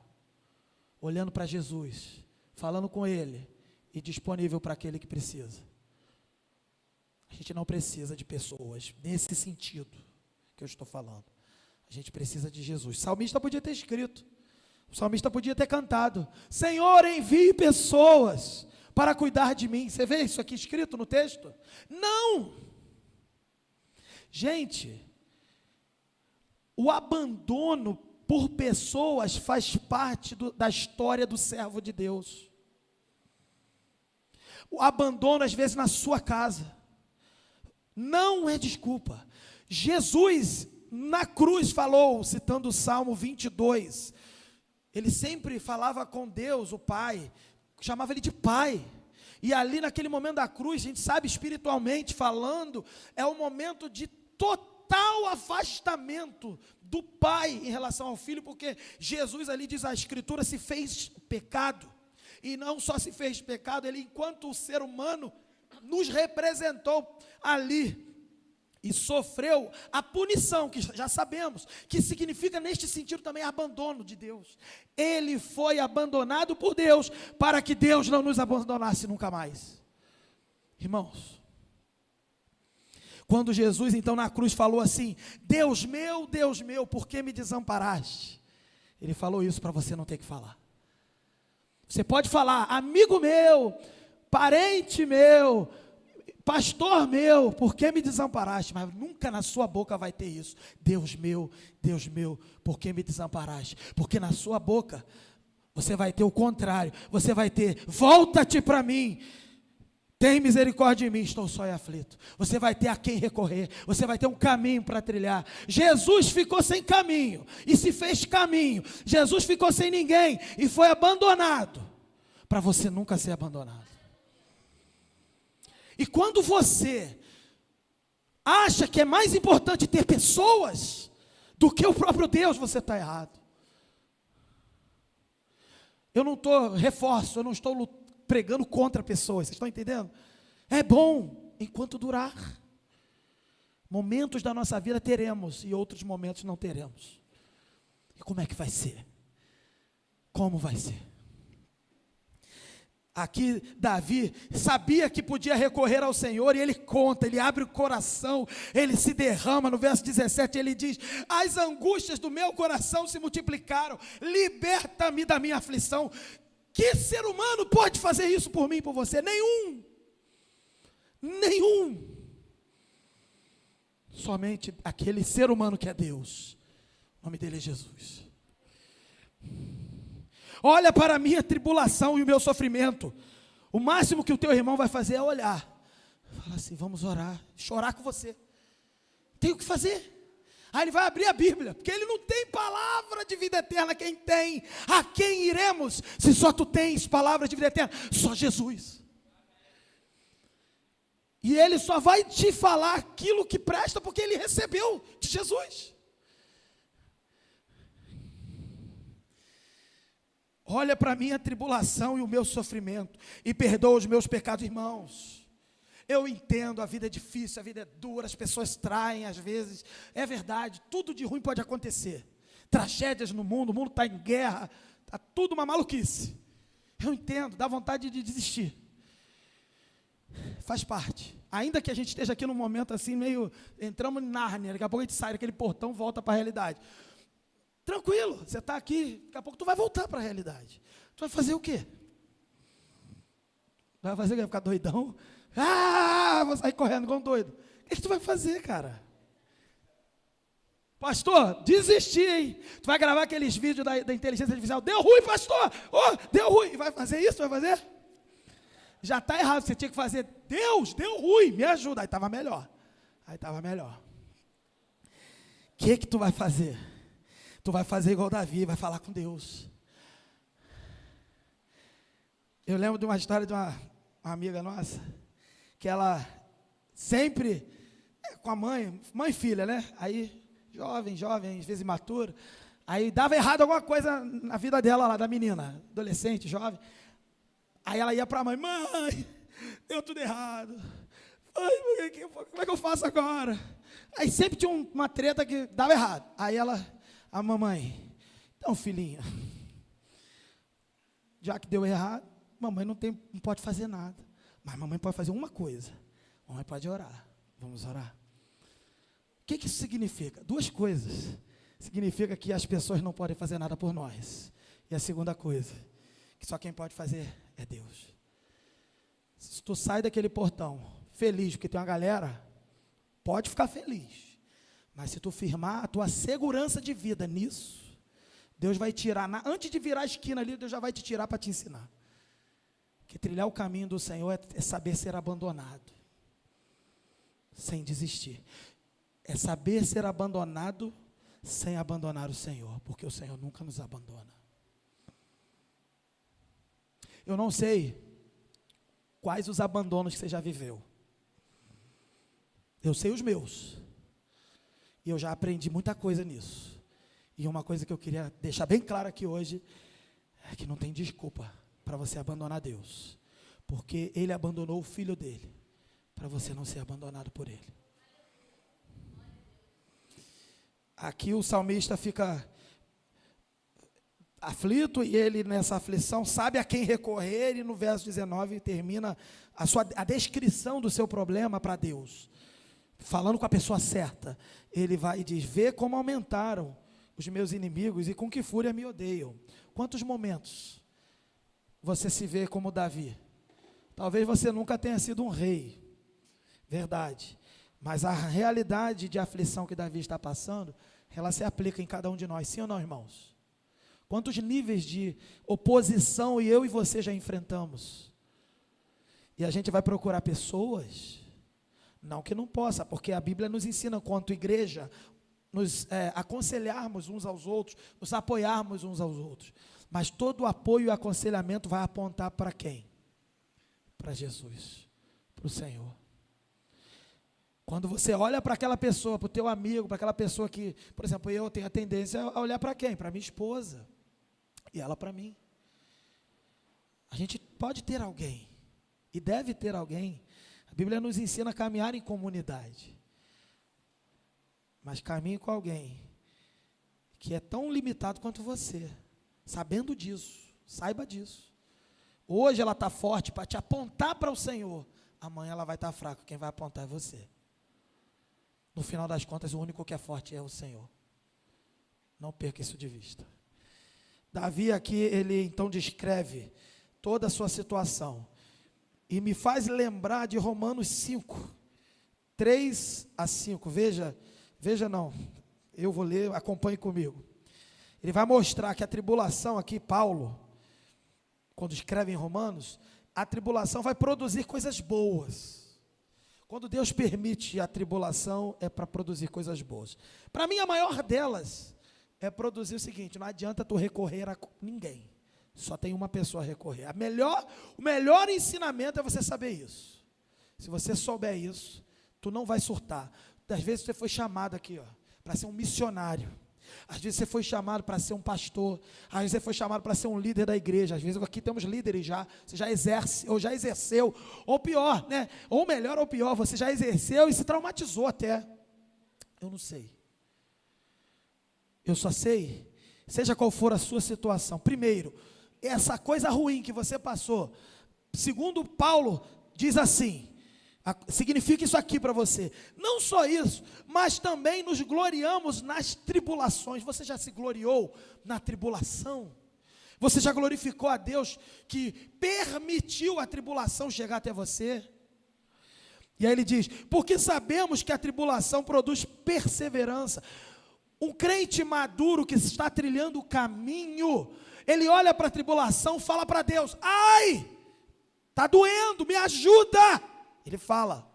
olhando para Jesus, falando com Ele e disponível para aquele que precisa? A gente não precisa de pessoas nesse sentido que eu estou falando. A gente precisa de Jesus. O salmista podia ter escrito, o salmista podia ter cantado: Senhor, envie pessoas para cuidar de mim. Você vê isso aqui escrito no texto? Não! Gente, o abandono por pessoas faz parte da história do servo de Deus. O abandono, às vezes, na sua casa, não é desculpa. Jesus, na cruz, falou, citando o Salmo 22, ele sempre falava com Deus, o Pai, chamava ele de Pai. E ali, naquele momento da cruz, a gente sabe, espiritualmente falando, é um momento de total afastamento do Pai em relação ao Filho, porque Jesus ali, diz a Escritura, se fez pecado. E não só se fez pecado, ele, enquanto ser humano, nos representou ali e sofreu a punição, que já sabemos, que significa neste sentido também abandono de Deus. Ele foi abandonado por Deus, para que Deus não nos abandonasse nunca mais. Irmãos, quando Jesus então na cruz falou assim, Deus meu, por que me desamparaste? Ele falou isso para você não ter que falar. Você pode falar, amigo meu, parente meu, pastor meu, por que me desamparaste? Mas nunca na sua boca vai ter isso. Deus meu, por que me desamparaste? Porque na sua boca você vai ter o contrário. Você vai ter, volta-te para mim. Tem misericórdia de mim, estou só e aflito. Você vai ter a quem recorrer, você vai ter um caminho para trilhar. Jesus ficou sem caminho e se fez caminho. Jesus ficou sem ninguém e foi abandonado, para você nunca ser abandonado. E quando você acha que é mais importante ter pessoas do que o próprio Deus, você está errado. Eu não estou pregando contra pessoas, vocês estão entendendo? É bom enquanto durar. Momentos da nossa vida teremos e outros momentos não teremos. E como é que vai ser? Como vai ser? Aqui Davi sabia que podia recorrer ao Senhor e ele conta, ele abre o coração, ele se derrama. No verso 17 ele diz, as angústias do meu coração se multiplicaram, liberta-me da minha aflição. Que ser humano pode fazer isso por mim e por você? Nenhum. Somente aquele ser humano que é Deus. O nome dele é Jesus. Olha para a minha tribulação e o meu sofrimento. O máximo que o teu irmão vai fazer é olhar. Fala assim, vamos orar, chorar com você. Tem o que fazer. Aí ele vai abrir a Bíblia, porque ele não tem palavra de vida eterna. Quem tem? A quem iremos? Se só tu tens palavra de vida eterna, só Jesus. E ele só vai te falar aquilo que presta, porque ele recebeu de Jesus. Olha para a minha tribulação e o meu sofrimento, e perdoa os meus pecados, irmãos. Eu entendo, a vida é difícil, a vida é dura, as pessoas traem às vezes, é verdade, tudo de ruim pode acontecer, tragédias no mundo, o mundo está em guerra, está tudo uma maluquice, eu entendo, dá vontade de desistir, faz parte, ainda que a gente esteja aqui num momento assim, meio, entramos em Nárnia, daqui a pouco a gente sai daquele portão, volta para a realidade, tranquilo, você está aqui, daqui a pouco tu vai voltar para a realidade, tu vai fazer o quê? Vai fazer o quê? Vai ficar doidão? Vou sair correndo igual um doido. O que tu vai fazer, cara? Pastor, desisti, hein? Tu vai gravar aqueles vídeos da inteligência artificial. Deu ruim, pastor. Deu ruim. Vai fazer isso? Vai fazer? Já está errado. Você tinha que fazer. Deus, deu ruim. Me ajuda. Aí estava melhor. O que tu vai fazer? Tu vai fazer igual Davi. Vai falar com Deus. Eu lembro de uma história de uma amiga nossa, que ela sempre, com a mãe e filha, né? Aí, jovem, às vezes imaturo, aí dava errado alguma coisa na vida dela lá, da menina, adolescente, jovem. Aí ela ia para a mãe, deu tudo errado. Como é que eu faço agora? Aí sempre tinha uma treta que dava errado. Aí a mamãe, então filhinha, já que deu errado, mamãe não pode fazer nada. Mas mamãe pode fazer uma coisa. Mamãe pode orar. Vamos orar. O que isso significa? Duas coisas. Significa que as pessoas não podem fazer nada por nós. E a segunda coisa, que só quem pode fazer é Deus. Se tu sai daquele portão feliz, porque tem uma galera, pode ficar feliz. Mas se tu firmar a tua segurança de vida nisso, Deus vai tirar, antes de virar a esquina ali, Deus já vai te tirar para te ensinar. Que trilhar o caminho do Senhor é saber ser abandonado, sem desistir. É saber ser abandonado, sem abandonar o Senhor, porque o Senhor nunca nos abandona. Eu não sei quais os abandonos que você já viveu. Eu sei os meus. E eu já aprendi muita coisa nisso. E uma coisa que eu queria deixar bem claro aqui hoje, é que não tem desculpa para você abandonar Deus. Porque Ele abandonou o Filho dEle, para você não ser abandonado por Ele. Aqui o salmista fica aflito, e ele nessa aflição sabe a quem recorrer, e no verso 19 termina a descrição do seu problema para Deus, falando com a pessoa certa. Ele vai e diz: vê como aumentaram os meus inimigos e com que fúria me odeiam. Quantos momentos você se vê como Davi? Talvez você nunca tenha sido um rei, verdade, mas a realidade de aflição que Davi está passando, ela se aplica em cada um de nós, sim ou não, irmãos? Quantos níveis de oposição eu e você já enfrentamos? E a gente vai procurar pessoas, não que não possa, porque a Bíblia nos ensina, quanto igreja, nos aconselharmos uns aos outros, nos apoiarmos uns aos outros. Mas todo o apoio e aconselhamento vai apontar para quem? Para Jesus, para o Senhor. Quando você olha para aquela pessoa, para o teu amigo, para aquela pessoa que, por exemplo, eu tenho a tendência a olhar para quem? Para minha esposa. E ela para mim. A gente pode ter alguém, e deve ter alguém. A Bíblia nos ensina a caminhar em comunidade. Mas caminhe com alguém que é tão limitado quanto você, sabendo disso, saiba disso. Hoje ela está forte para te apontar para o Senhor, amanhã ela vai estar fraca, quem vai apontar é você. No final das contas, o único que é forte é o Senhor. Não perca isso de vista. Davi aqui, ele então descreve toda a sua situação, e me faz lembrar de Romanos 5, 3 a 5, veja não, eu vou ler, acompanhe comigo. Ele vai mostrar que a tribulação aqui, Paulo, quando escreve em Romanos, a tribulação vai produzir coisas boas. Quando Deus permite a tribulação, é para produzir coisas boas. Para mim, a maior delas é produzir o seguinte: não adianta tu recorrer a ninguém, só tem uma pessoa a recorrer. O melhor ensinamento é você saber isso. Se você souber isso, tu não vai surtar. Às vezes você foi chamado aqui, para ser um missionário. Às vezes você foi chamado para ser um pastor. Às vezes você foi chamado para ser um líder da igreja. Às vezes aqui temos líderes já. Você já exerce, ou já exerceu. Ou pior, né? Ou melhor ou pior, você já exerceu e se traumatizou até. Eu não sei. Eu só sei, seja qual for a sua situação. Primeiro, essa coisa ruim que você passou, segundo Paulo, diz assim, significa isso aqui para você. Não só isso, mas também nos gloriamos nas tribulações. Você já se gloriou na tribulação? Você já glorificou a Deus que permitiu a tribulação chegar até você? E aí ele diz: porque sabemos que a tribulação produz perseverança. Um crente maduro que está trilhando o caminho, ele olha para a tribulação, fala para Deus: ai, está doendo, me ajuda. Ele fala,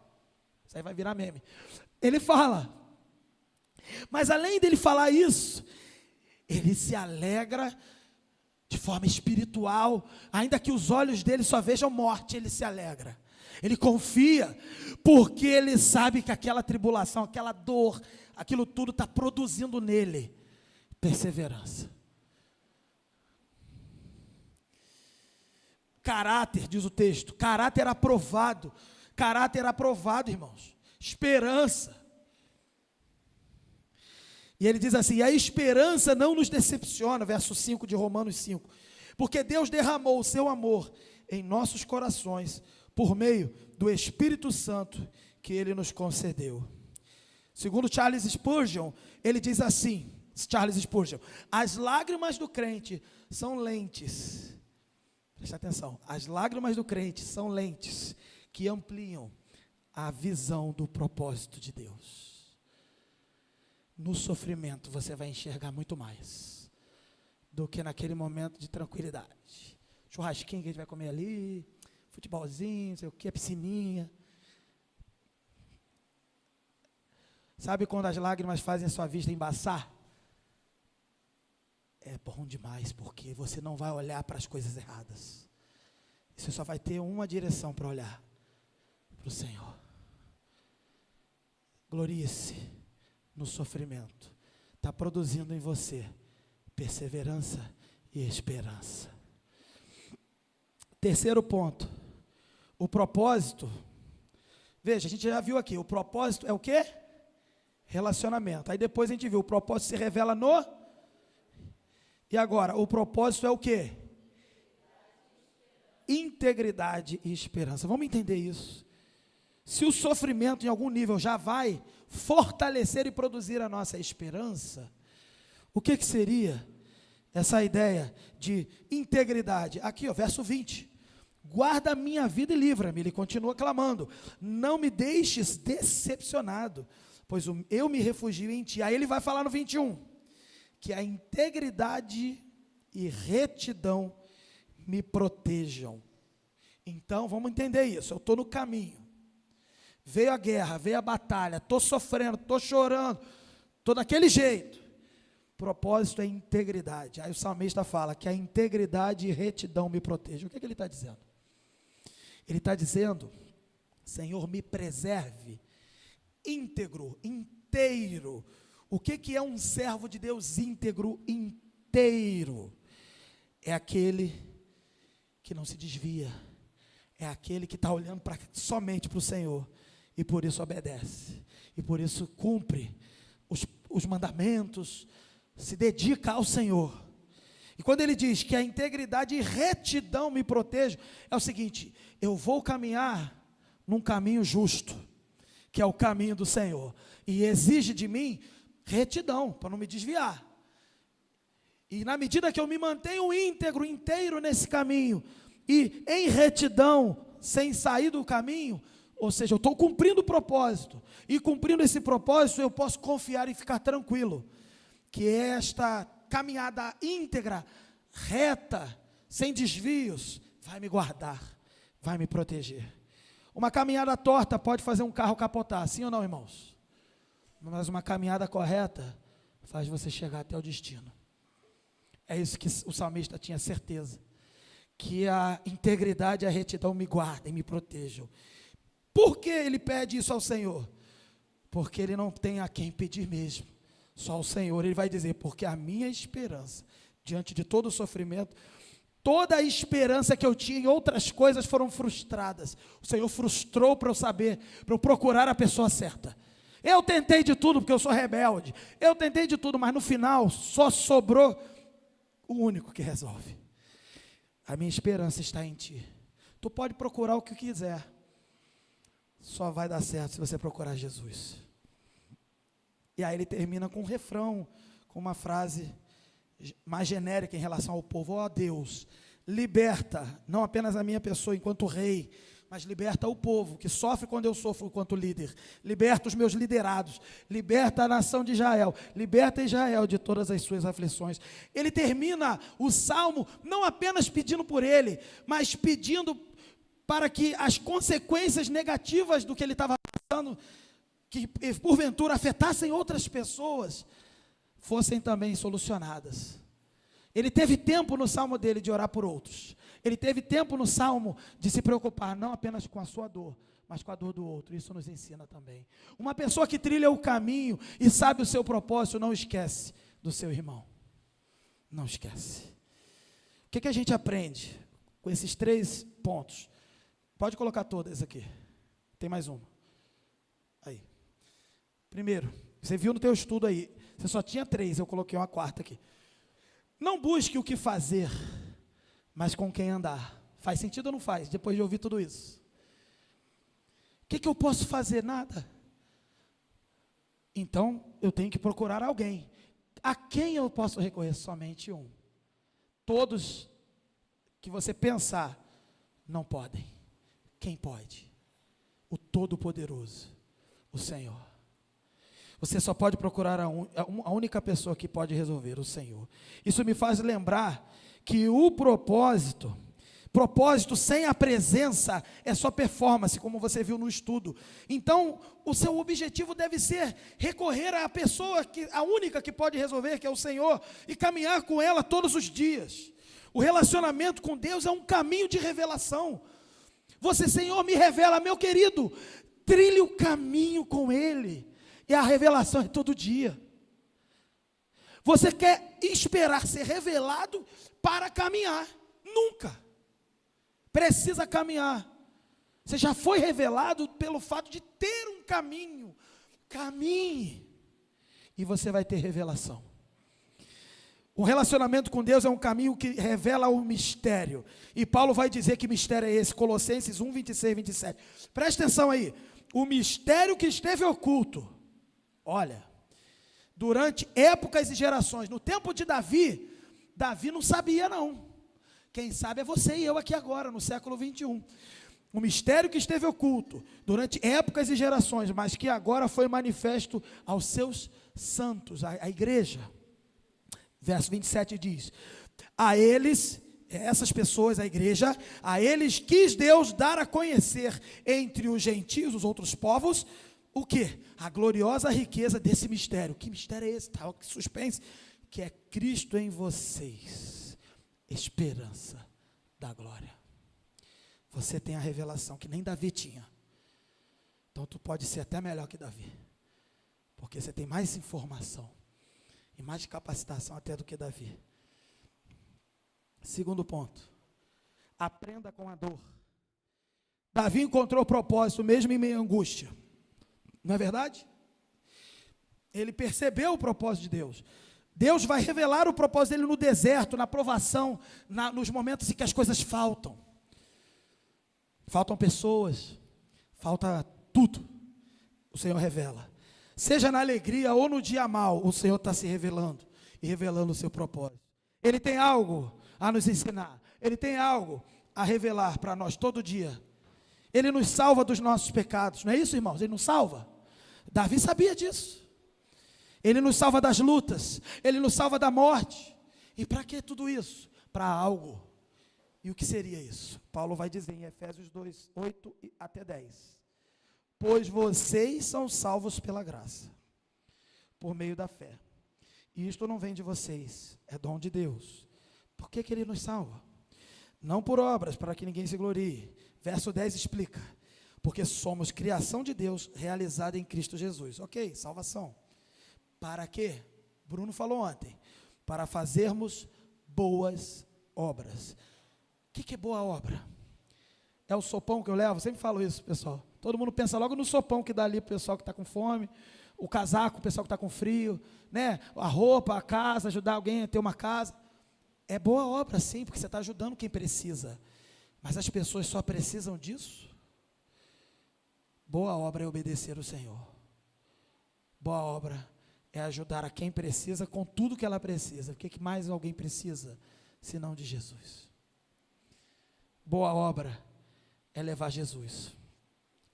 isso aí vai virar meme. Ele fala, mas além dele falar isso, ele se alegra de forma espiritual, ainda que os olhos dele só vejam morte, ele se alegra. Ele confia, porque ele sabe que aquela tribulação, aquela dor, aquilo tudo está produzindo nele perseverança. Caráter, diz o texto, caráter aprovado, irmãos, esperança. E ele diz assim: a esperança não nos decepciona, verso 5 de Romanos 5, porque Deus derramou o seu amor em nossos corações, por meio do Espírito Santo que Ele nos concedeu. Segundo Charles Spurgeon, ele diz assim, as lágrimas do crente são lentes, presta atenção, as lágrimas do crente são lentes que ampliam a visão do propósito de Deus. No sofrimento você vai enxergar muito mais, do que naquele momento de tranquilidade. Churrasquinho que a gente vai comer ali, futebolzinho, não sei o que, piscininha. Sabe quando as lágrimas fazem a sua vista embaçar? É bom demais, porque você não vai olhar para as coisas erradas. Você só vai ter uma direção para olhar, para o Senhor. Glorie-se no sofrimento. Está produzindo em você perseverança e esperança. Terceiro ponto, o propósito. Veja, a gente já viu aqui, o propósito é o quê? Relacionamento. Aí depois a gente viu, o propósito se revela no... E agora, o propósito é o quê? Integridade e esperança. Vamos entender isso. Se o sofrimento em algum nível já vai fortalecer e produzir a nossa esperança, o que seria essa ideia de integridade? Aqui, ó, verso 20. Guarda a minha vida e livra-me. Ele continua clamando. Não me deixes decepcionado, pois eu me refugio em ti. Aí ele vai falar no 21. Que a integridade e retidão me protejam. Então, vamos entender isso. Eu estou no caminho. Veio a guerra, veio a batalha, estou sofrendo, estou chorando, estou daquele jeito. Propósito é integridade. Aí o salmista fala que a integridade e retidão me protejam. O que ele está dizendo? Ele está dizendo, Senhor, me preserve, íntegro, inteiro. O que é um servo de Deus íntegro, inteiro? É aquele que não se desvia, é aquele que está olhando somente para o Senhor, e por isso obedece, e por isso cumpre os mandamentos, se dedica ao Senhor. E quando ele diz que a integridade e retidão me protejam, é o seguinte, eu vou caminhar num caminho justo, que é o caminho do Senhor, e exige de mim retidão, para não me desviar. E na medida que eu me mantenho íntegro, inteiro nesse caminho, e em retidão, sem sair do caminho, ou seja, eu estou cumprindo o propósito, e cumprindo esse propósito, eu posso confiar e ficar tranquilo, que esta caminhada íntegra, reta, sem desvios, vai me guardar, vai me proteger. Uma caminhada torta pode fazer um carro capotar, sim ou não, irmãos? Mas uma caminhada correta faz você chegar até o destino. É isso que o salmista tinha certeza, que a integridade e a retidão me guardem, me protejam. Por que ele pede isso ao Senhor? Porque ele não tem a quem pedir mesmo, só ao Senhor. Ele vai dizer, porque a minha esperança, diante de todo o sofrimento, toda a esperança que eu tinha em outras coisas foram frustradas. O Senhor frustrou para eu saber, para eu procurar a pessoa certa. Eu tentei de tudo, porque eu sou rebelde. Eu tentei de tudo, mas no final só sobrou o único que resolve. A minha esperança está em ti. Tu pode procurar o que quiser. Só vai dar certo se você procurar Jesus. E aí ele termina com um refrão, com uma frase mais genérica em relação ao povo. Ó Deus, liberta, não apenas a minha pessoa enquanto rei, mas liberta o povo, que sofre quando eu sofro enquanto líder. Liberta os meus liderados, liberta a nação de Israel, liberta Israel de todas as suas aflições. Ele termina o salmo não apenas pedindo por ele, mas pedindo para que as consequências negativas do que ele estava passando, que porventura afetassem outras pessoas, fossem também solucionadas. Ele teve tempo no salmo dele de orar por outros. Ele teve tempo no salmo de se preocupar não apenas com a sua dor, mas com a dor do outro. Isso nos ensina também. Uma pessoa que trilha o caminho e sabe o seu propósito, não esquece do seu irmão. Não esquece. O que a gente aprende com esses 3 pontos? Pode colocar todas aqui. Tem mais uma. Aí. Primeiro, você viu no teu estudo aí, você só tinha 3, eu coloquei uma 4ª aqui. Não busque o que fazer, mas com quem andar. Faz sentido ou não faz, depois de ouvir tudo isso? O que eu posso fazer? Nada. Então, eu tenho que procurar alguém. A quem eu posso recorrer? Somente um. Todos que você pensar, não podem. Quem pode? O Todo-Poderoso, o Senhor. Você só pode procurar a única pessoa que pode resolver, o Senhor. Isso me faz lembrar que o propósito sem a presença é só performance, como você viu no estudo. Então, o seu objetivo deve ser recorrer à pessoa, a única que pode resolver, que é o Senhor, e caminhar com ela todos os dias. O relacionamento com Deus é um caminho de revelação. Você, Senhor, me revela, meu querido, trilhe o caminho com Ele, e a revelação é todo dia. Você quer esperar ser revelado para caminhar? Nunca. Precisa caminhar. Você já foi revelado pelo fato de ter um caminho. Caminhe, e você vai ter revelação. O relacionamento com Deus é um caminho que revela o mistério. E Paulo vai dizer que mistério é esse, Colossenses 1, 26, 27. Presta atenção aí. O mistério que esteve oculto. Olha, durante épocas e gerações. No tempo de Davi não sabia não. Quem sabe é você e eu aqui agora, no século 21. Um mistério que esteve oculto durante épocas e gerações, mas que agora foi manifesto aos seus santos, a igreja. Verso 27 diz: a eles, essas pessoas, a igreja, a eles quis Deus dar a conhecer entre os gentios, os outros povos, o quê? A gloriosa riqueza desse mistério. Que mistério é esse? Tá, que suspense. Que é Cristo em vocês, esperança da glória. Você tem a revelação que nem Davi tinha. Então tu pode ser até melhor que Davi, porque você tem mais informação e mais capacitação até do que Davi. Segundo ponto, aprenda com a dor. Davi encontrou propósito mesmo em meio à angústia, não é verdade? Ele percebeu o propósito de Deus. Deus vai revelar o propósito dele no deserto, na provação, nos momentos em que as coisas faltam. Faltam pessoas, falta tudo. O Senhor revela. Seja na alegria ou no dia mal, o Senhor está se revelando e revelando o seu propósito. Ele tem algo a nos ensinar. Ele tem algo a revelar para nós todo dia. Ele nos salva dos nossos pecados. Não é isso, irmãos? Ele nos salva. Davi sabia disso. Ele nos salva das lutas. Ele nos salva da morte. E para que tudo isso? Para algo. E o que seria isso? Paulo vai dizer em Efésios 2, 8 até 10. Pois vocês são salvos pela graça, por meio da fé. E isto não vem de vocês, é dom de Deus. Por que Ele nos salva? Não por obras, para que ninguém se glorie. Verso 10 explica. Porque somos criação de Deus, realizada em Cristo Jesus. Ok, salvação. Para quê? Bruno falou ontem. Para fazermos boas obras. O que é boa obra? É o sopão que eu levo? Eu sempre falo isso, pessoal. Todo mundo pensa logo no sopão que dá ali para o pessoal que está com fome, o casaco, o pessoal que está com frio, né? A roupa, a casa, ajudar alguém a ter uma casa. É boa obra sim, porque você está ajudando quem precisa. Mas as pessoas só precisam disso? Boa obra é obedecer o Senhor. Boa obra é ajudar a quem precisa com tudo que ela precisa. O que mais alguém precisa, senão de Jesus? Boa obra é levar Jesus.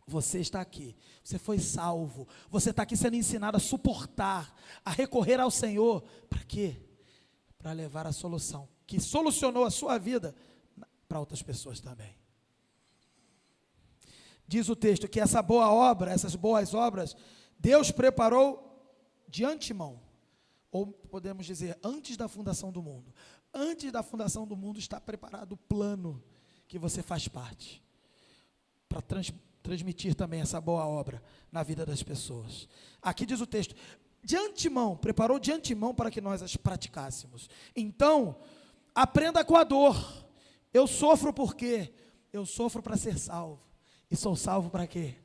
Você está aqui, você foi salvo, você está aqui sendo ensinado a suportar, a recorrer ao Senhor. Para quê? Para levar a solução, que solucionou a sua vida, para outras pessoas também. Diz o texto que essa boa obra, essas boas obras, Deus preparou de antemão, ou podemos dizer, antes da fundação do mundo. Antes da fundação do mundo está preparado o plano que você faz parte, para transmitir também essa boa obra na vida das pessoas. Aqui diz o texto, de antemão, preparou de antemão para que nós as praticássemos. Então, aprenda com a dor. Eu sofro por quê? Eu sofro para ser salvo. E sou salvo para quê?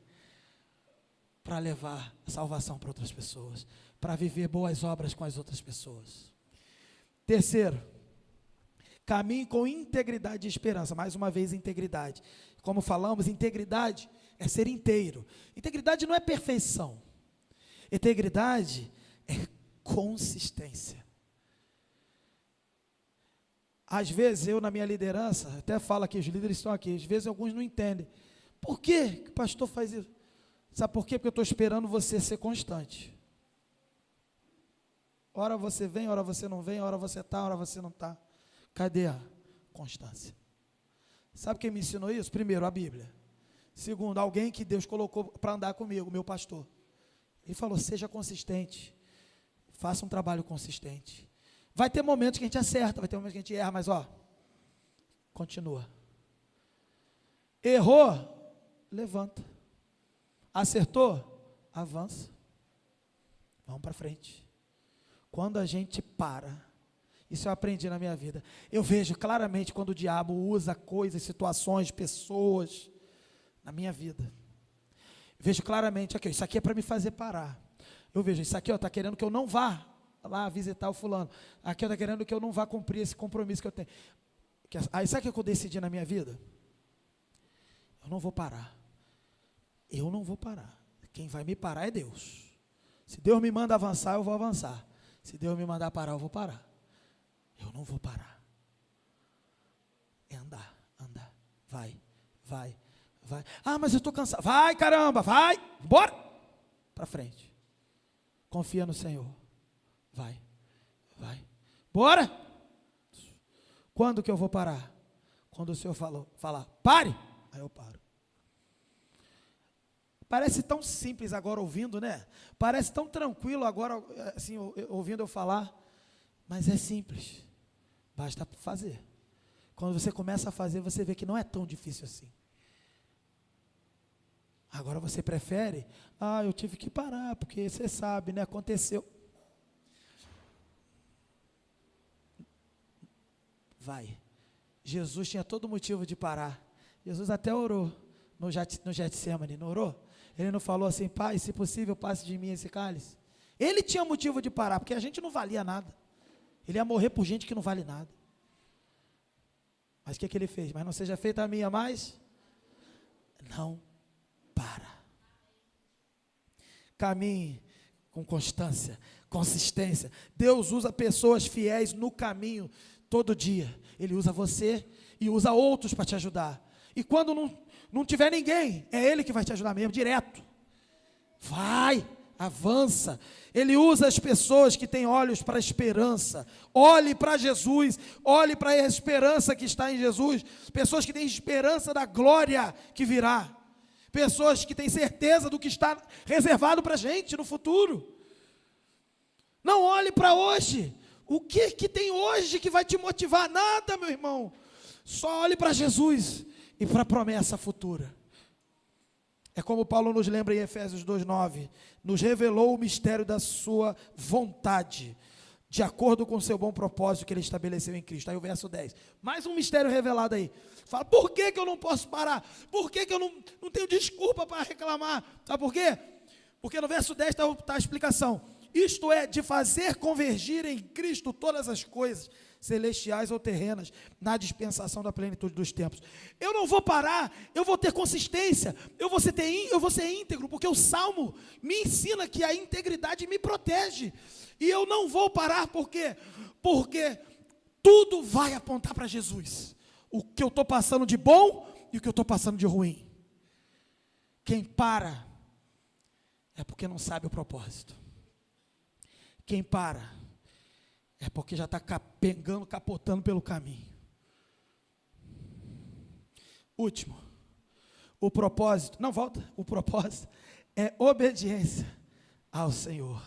Para levar a salvação para outras pessoas, para viver boas obras com as outras pessoas. Terceiro, caminhe com integridade e esperança. Mais uma vez, integridade. Como falamos, integridade é ser inteiro. Integridade não é perfeição. Integridade é consistência. Às vezes, eu na minha liderança, até falo aqui, os líderes estão aqui, às vezes alguns não entendem. Por que o pastor faz isso? Sabe por quê? Porque eu estou esperando você ser constante. Ora você vem, ora você não vem, ora você está, ora você não está. Cadê a constância? Sabe quem me ensinou isso? Primeiro, a Bíblia. Segundo, alguém que Deus colocou para andar comigo, meu pastor. Ele falou, seja consistente, faça um trabalho consistente. Vai ter momentos que a gente acerta, vai ter momentos que a gente erra, mas continua. Errou, levanta. Acertou, avança. Vamos para frente. Quando a gente para, isso eu aprendi na minha vida, eu vejo claramente quando o diabo usa coisas, situações, pessoas, na minha vida. Vejo claramente, aqui, isso aqui é para me fazer parar. Eu vejo, isso aqui está querendo que eu não vá lá visitar o fulano. Aqui está querendo que eu não vá cumprir esse compromisso que eu tenho. Aí sabe o que eu decidi na minha vida? Eu não vou parar. Eu não vou parar. Quem vai me parar é Deus. Se Deus me manda avançar, eu vou avançar. Se Deus me mandar parar, eu vou parar. Eu não vou parar. É andar. Vai. Ah, mas eu estou cansado. Vai, caramba, vai. Bora. Para frente. Confia no Senhor. Vai. Bora. Quando que eu vou parar? Quando o Senhor falar, pare. Aí eu paro. Parece tão simples agora ouvindo, né? Parece tão tranquilo agora, assim, ouvindo eu falar. Mas é simples. Basta fazer. Quando você começa a fazer, você vê que não é tão difícil assim. Agora você prefere, eu tive que parar, porque você sabe, né? Aconteceu. Vai. Jesus tinha todo motivo de parar. Jesus até orou no Getsemane, não orou? Ele não falou assim, Pai, se possível, passe de mim esse cálice. Ele tinha motivo de parar, porque a gente não valia nada. Ele ia morrer por gente que não vale nada. Mas o que ele fez? Mas não seja feita a minha mais? Não para. Caminhe com constância, consistência. Deus usa pessoas fiéis no caminho todo dia. Ele usa você e usa outros para te ajudar. E quando não tiver ninguém, é Ele que vai te ajudar mesmo, direto. Vai, avança. Ele usa as pessoas que têm olhos para a esperança. Olhe para Jesus, olhe para a esperança que está em Jesus. Pessoas que têm esperança da glória que virá. Pessoas que têm certeza do que está reservado para a gente no futuro. Não olhe para hoje. O que tem hoje que vai te motivar? Nada, meu irmão. Só olhe para Jesus e para a promessa futura. É como Paulo nos lembra em Efésios 2:9, nos revelou o mistério da sua vontade, de acordo com o seu bom propósito que ele estabeleceu em Cristo. Aí o verso 10, mais um mistério revelado aí. Fala, por que eu não posso parar? Por que eu não tenho desculpa para reclamar? Sabe por quê? Porque no verso 10 está a explicação. Isto é, de fazer convergir em Cristo todas as coisas, celestiais ou terrenas, na dispensação da plenitude dos tempos. Eu não vou parar, eu vou ter consistência, eu vou ser íntegro, porque o Salmo me ensina que a integridade me protege, e eu não vou parar, por quê? Porque tudo vai apontar para Jesus, o que eu estou passando de bom, e o que eu estou passando de ruim. Quem para, é porque não sabe o propósito. Quem para, é porque já está capotando pelo caminho. Último, o propósito é obediência ao Senhor.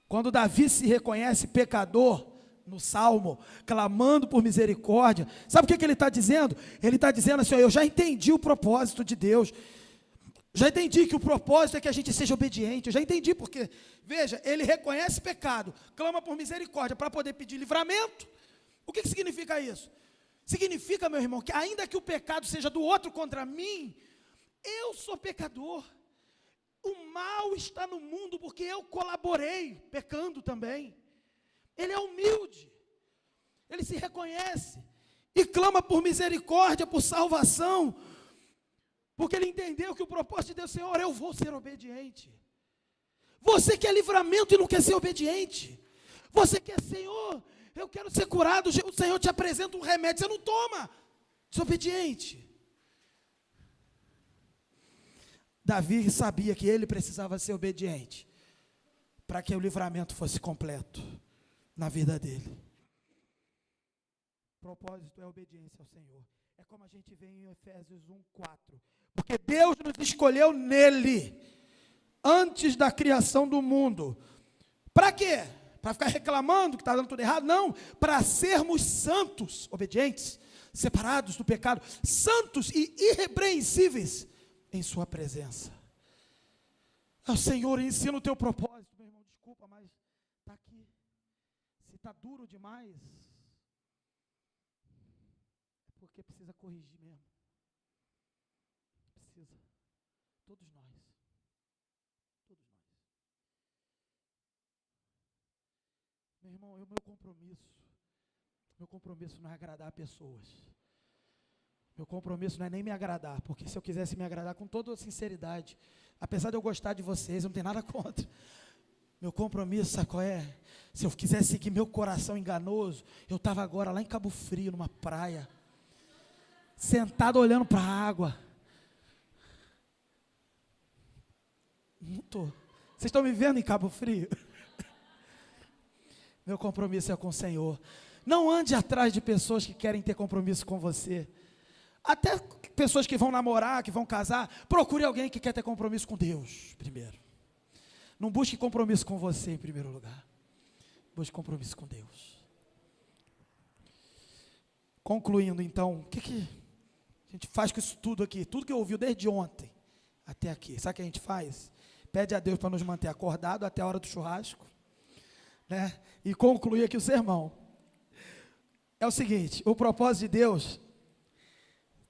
Quando Davi se reconhece pecador, no Salmo, clamando por misericórdia, sabe o que ele está dizendo? Ele está dizendo assim, eu já entendi o propósito de Deus, já entendi que o propósito é que a gente seja obediente, eu já entendi porque, veja, ele reconhece pecado, clama por misericórdia para poder pedir livramento. O que significa isso? Significa, meu irmão, que ainda que o pecado seja do outro contra mim, eu sou pecador, o mal está no mundo porque eu colaborei, pecando também. Ele é humilde, ele se reconhece e clama por misericórdia, por salvação, porque ele entendeu que o propósito de Deus, Senhor, eu vou ser obediente. Você quer livramento e não quer ser obediente. Você quer, Senhor, eu quero ser curado, o Senhor te apresenta um remédio, você não toma, desobediente. Davi sabia que ele precisava ser obediente. para que o livramento fosse completo na vida dele. O propósito é a obediência ao Senhor. É como a gente vê em Efésios 1:4. Porque Deus nos escolheu nele, antes da criação do mundo. Para quê? Para ficar reclamando que está dando tudo errado? Não, para sermos santos, obedientes, separados do pecado, santos e irrepreensíveis em sua presença. O Senhor, ensina o teu propósito, meu irmão, desculpa, mas está aqui. Se está duro demais, é porque precisa corrigir mesmo. Precisa. Todos nós. Todos nós. Meu irmão, meu compromisso não é agradar pessoas. Meu compromisso não é nem me agradar, porque se eu quisesse me agradar com toda sinceridade, apesar de eu gostar de vocês, eu não tenho nada contra. Meu compromisso, sabe qual é? Se eu quisesse seguir meu coração enganoso, eu estava agora lá em Cabo Frio, numa praia, sentado olhando para a água. Não estou. Vocês estão me vendo em Cabo Frio? Meu compromisso é com o Senhor. Não ande atrás de pessoas que querem ter compromisso com você. Até pessoas que vão namorar, que vão casar, procure alguém que quer ter compromisso com Deus, primeiro. Não busque compromisso com você em primeiro lugar. Busque compromisso com Deus. Concluindo então, o que a gente faz com isso tudo aqui? Tudo que eu ouvi desde ontem até aqui. Sabe o que a gente faz? Pede a Deus para nos manter acordados até a hora do churrasco, né? E concluir aqui o sermão. É o seguinte, o propósito de Deus,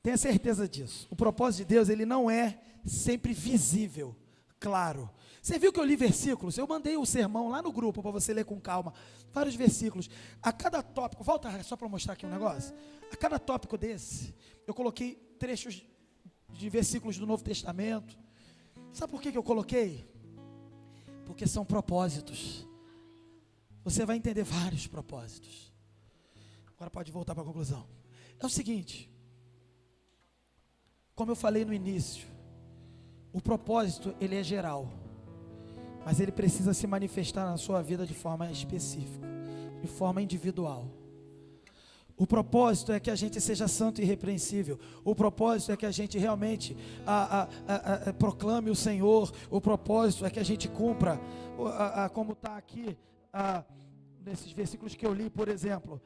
tenha certeza disso, o propósito de Deus, ele não é sempre visível, claro. Você viu que eu li versículos? Eu mandei o sermão lá no grupo para você ler com calma, vários versículos. A cada tópico, volta só para mostrar aqui um negócio. A cada tópico desse, eu coloquei trechos de versículos do Novo Testamento. Sabe por que eu coloquei? Porque são propósitos. Você vai entender vários propósitos. Agora pode voltar para a conclusão. É o seguinte, como eu falei no início, o propósito ele é geral, mas ele precisa se manifestar na sua vida de forma específica, de forma individual. O propósito é que a gente seja santo e irrepreensível. O propósito é que a gente realmente proclame o Senhor. O propósito é que a gente cumpra, como está aqui, nesses versículos que eu li, por exemplo,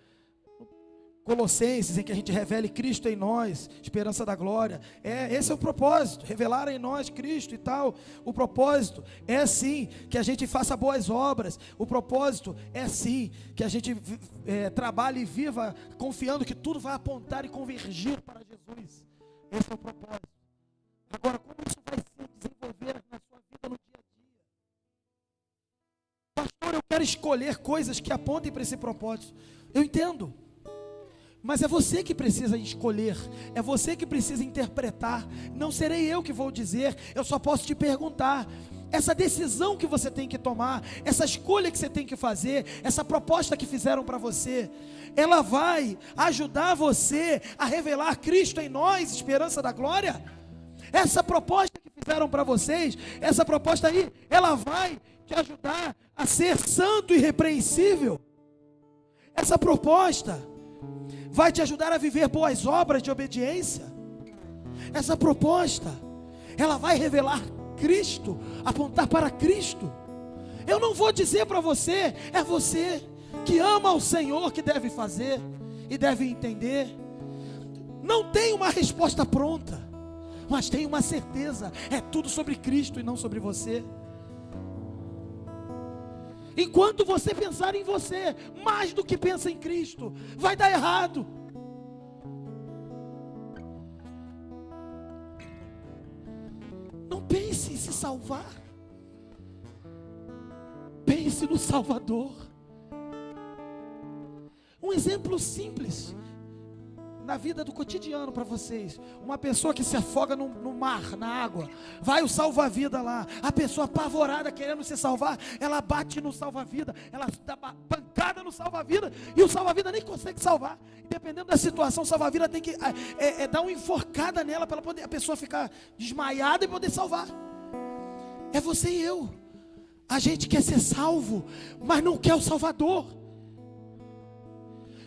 Colossenses, em que a gente revele Cristo em nós, esperança da glória. Esse é o propósito, revelar em nós Cristo e tal. O propósito é sim que a gente faça boas obras. O propósito é sim que a gente trabalhe e viva confiando que tudo vai apontar e convergir para Jesus. Esse é o propósito. Agora, como isso vai se desenvolver na sua vida no dia a dia? Pastor, eu quero escolher coisas que apontem para esse propósito. Eu entendo. Mas é você que precisa escolher, é você que precisa interpretar, não serei eu que vou dizer, eu só posso te perguntar. Essa decisão que você tem que tomar, essa escolha que você tem que fazer, essa proposta que fizeram para você, ela vai ajudar você a revelar Cristo em nós, esperança da glória? Essa proposta que fizeram para vocês, essa proposta aí, ela vai te ajudar a ser santo e irrepreensível? Essa proposta vai te ajudar a viver boas obras de obediência? Essa proposta, ela vai revelar Cristo, apontar para Cristo? Eu não vou dizer para você, é você que ama o Senhor que deve fazer e deve entender. Não tem uma resposta pronta, mas tem uma certeza, é tudo sobre Cristo e não sobre você. Enquanto você pensar em você mais do que pensa em Cristo, vai dar errado. Não pense em se salvar, pense no Salvador. Um exemplo simples na vida do cotidiano para vocês: uma pessoa que se afoga no mar, na água, vai o salva-vida lá, a pessoa apavorada querendo se salvar, ela bate no salva-vida, ela dá pancada no salva-vida, e o salva-vida nem consegue salvar. Dependendo da situação, o salva-vida tem que dar uma enforcada nela, para a pessoa ficar desmaiada e poder salvar. É você e eu. A gente quer ser salvo, mas não quer o Salvador.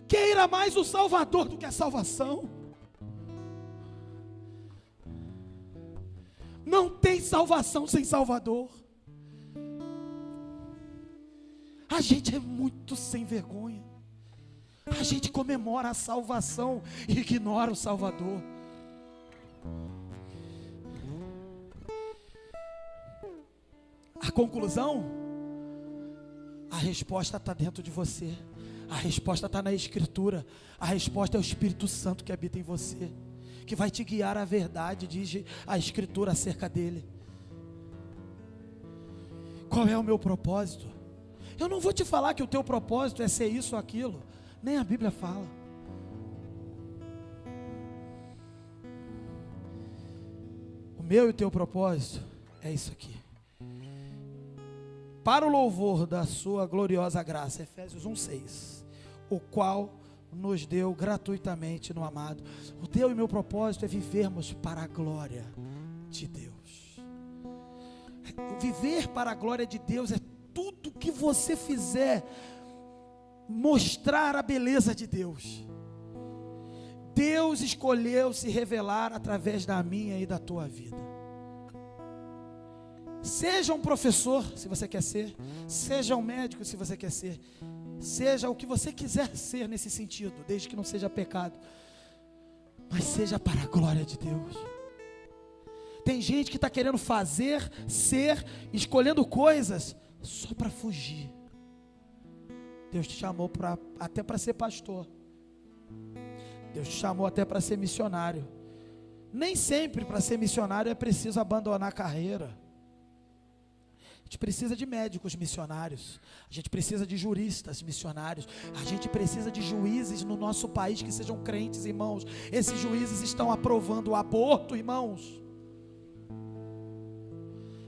Queira mais o Salvador do que a salvação. Não tem salvação sem Salvador. A gente é muito sem vergonha. A gente comemora a salvação e ignora o Salvador. A conclusão? A resposta está dentro de você. A resposta está na Escritura. A resposta é o Espírito Santo que habita em você, que vai te guiar à verdade, diz a Escritura acerca dele. Qual é o meu propósito? Eu não vou te falar que o teu propósito é ser isso ou aquilo. Nem a Bíblia fala. O meu e o teu propósito é isso aqui. Para o louvor da sua gloriosa graça, Efésios 1:6, o qual nos deu gratuitamente no amado. O teu e meu propósito é vivermos para a glória de Deus. Viver para a glória de Deus é tudo que você fizer mostrar a beleza de Deus. Deus escolheu se revelar através da minha e da tua vida. Seja um professor, se você quer ser. Seja um médico, se você quer ser. Seja o que você quiser ser nesse sentido, desde que não seja pecado. Mas seja para a glória de Deus. Tem gente que está querendo fazer, ser, escolhendo coisas só para fugir. Deus te chamou até para ser pastor. Deus te chamou até para ser missionário. Nem sempre para ser missionário é preciso abandonar a carreira. A gente precisa de médicos missionários, a gente precisa de juristas missionários, a gente precisa de juízes no nosso país que sejam crentes, irmãos. Esses juízes estão aprovando o aborto, irmãos.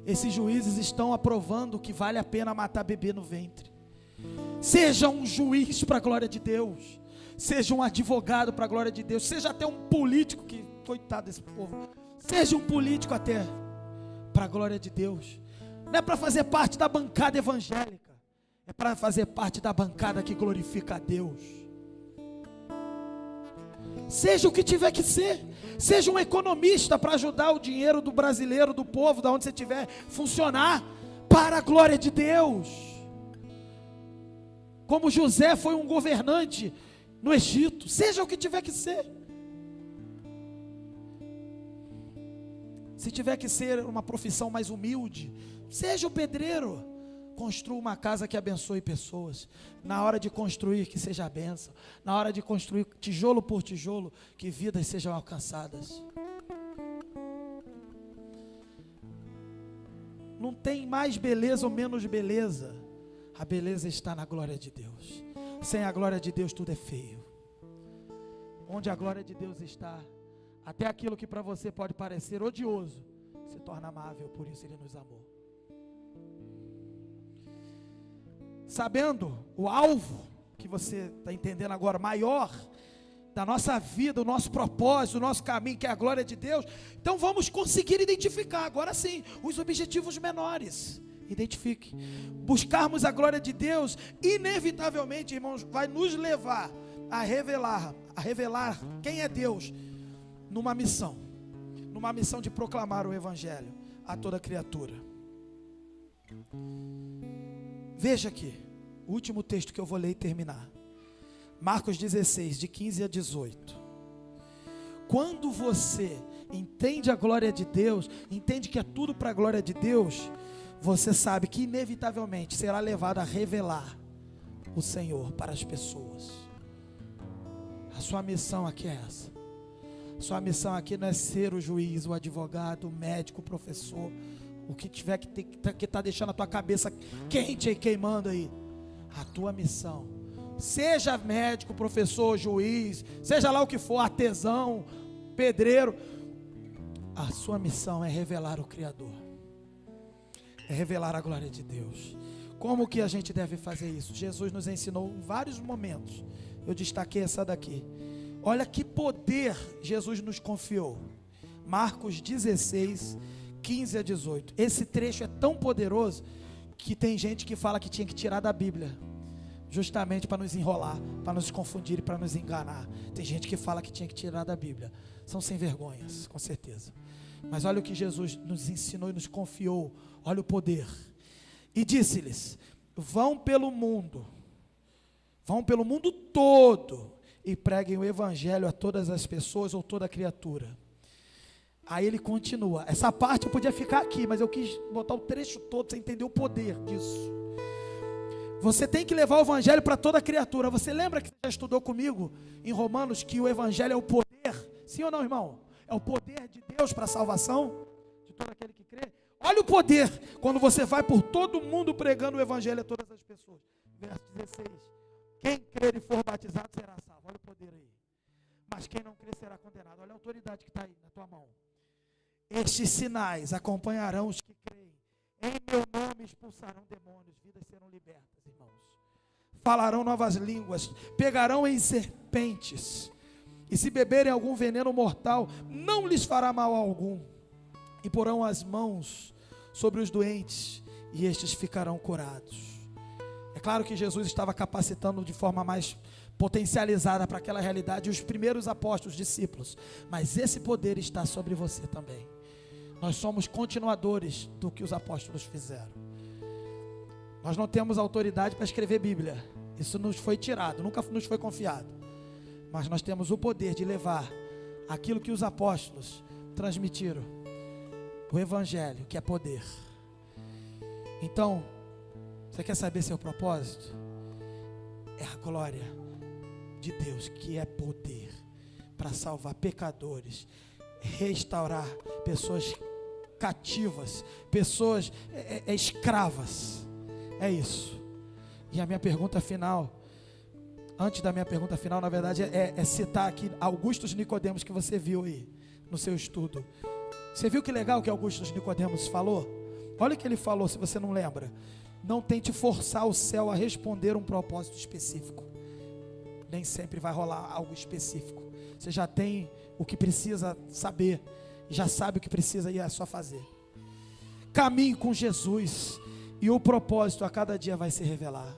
Esses juízes estão aprovando que vale a pena matar bebê no ventre. Seja um juiz para a glória de Deus, seja um advogado para a glória de Deus, seja até um político, que coitado desse povo, seja um político até para a glória de Deus. Não é para fazer parte da bancada evangélica, é para fazer parte da bancada que glorifica a Deus. Seja o que tiver que ser. Seja um economista para ajudar o dinheiro do brasileiro, do povo, da onde você estiver, funcionar para a glória de Deus. Como José foi um governante no Egito. Seja o que tiver que ser. Se tiver que ser uma profissão mais humilde, seja o pedreiro. Construa uma casa que abençoe pessoas. Na hora de construir, que seja a bênção. Na hora de construir, tijolo por tijolo, que vidas sejam alcançadas. Não tem mais beleza ou menos beleza. A beleza está na glória de Deus. Sem a glória de Deus tudo é feio. Onde a glória de Deus está, até aquilo que para você pode parecer odioso, se torna amável. Por isso Ele nos amou. Sabendo o alvo, que você está entendendo agora, maior da nossa vida, o nosso propósito, o nosso caminho, que é a glória de Deus, então vamos conseguir identificar, agora sim, os objetivos menores. Identifique. Buscarmos a glória de Deus, inevitavelmente, irmãos, vai nos levar a revelar quem é Deus, numa missão de proclamar o Evangelho a toda criatura. Veja aqui, o último texto que eu vou ler e terminar. Marcos 16, de 15 a 18. Quando você entende a glória de Deus, entende que é tudo para a glória de Deus, você sabe que inevitavelmente será levado a revelar o Senhor para as pessoas. A sua missão aqui é essa. A sua missão aqui não é ser o juiz, o advogado, o médico, o professor, o que tiver que tá deixando a tua cabeça quente e queimando aí. A tua missão, seja médico, professor, juiz, seja lá o que for, artesão, pedreiro, a sua missão é revelar o Criador, é revelar a glória de Deus. Como que a gente deve fazer isso? Jesus nos ensinou em vários momentos. Eu destaquei essa daqui. Olha que poder Jesus nos confiou. Marcos 16, 15 a 18. Esse trecho é tão poderoso que tem gente que fala que tinha que tirar da Bíblia, justamente para nos enrolar, para nos confundir e para nos enganar. Tem gente que fala que tinha que tirar da Bíblia. São sem vergonhas, com certeza. Mas olha o que Jesus nos ensinou e nos confiou. Olha o poder. E disse-lhes: vão pelo mundo todo e preguem o evangelho a todas as pessoas ou toda criatura. Aí ele continua. Essa parte eu podia ficar aqui, mas eu quis botar o trecho todo para você entender o poder disso. Você tem que levar o evangelho para toda criatura. Você lembra que você já estudou comigo em Romanos que o evangelho é o poder? Sim ou não, irmão? É o poder de Deus para a salvação de todo aquele que crê. Olha o poder quando você vai por todo mundo pregando o evangelho a todas as pessoas. Verso 16. Quem crer e for batizado será salvo. Olha o poder aí. Mas quem não crer será condenado. Olha a autoridade que está aí na tua mão. Estes sinais acompanharão os que creem. Em meu nome expulsarão demônios, vidas serão libertas, irmãos. Falarão novas línguas, pegarão em serpentes, e se beberem algum veneno mortal, não lhes fará mal algum. E porão as mãos sobre os doentes, e estes ficarão curados. É claro que Jesus estava capacitando de forma mais potencializada para aquela realidade os primeiros apóstolos, discípulos. Mas esse poder está sobre você também. Nós somos continuadores do que os apóstolos fizeram. Nós não temos autoridade para escrever Bíblia. Isso nos foi tirado, nunca nos foi confiado. Mas nós temos o poder de levar aquilo que os apóstolos transmitiram. O Evangelho, que é poder. Então, você quer saber seu propósito? É a glória de Deus, que é poder para salvar pecadores, restaurar pessoas cativas, pessoas escravas. É isso. E a minha pergunta final, antes da minha pergunta final, na verdade, é citar aqui Augustus Nicodemos, que você viu aí no seu estudo. Você viu que legal que Augustus Nicodemos falou? Olha o que ele falou, se você não lembra. Não tente forçar o céu a responder um propósito específico. Nem sempre vai rolar algo específico. Você já tem o que precisa saber, já sabe o que precisa e é só fazer. Caminhe com Jesus e o propósito a cada dia vai se revelar.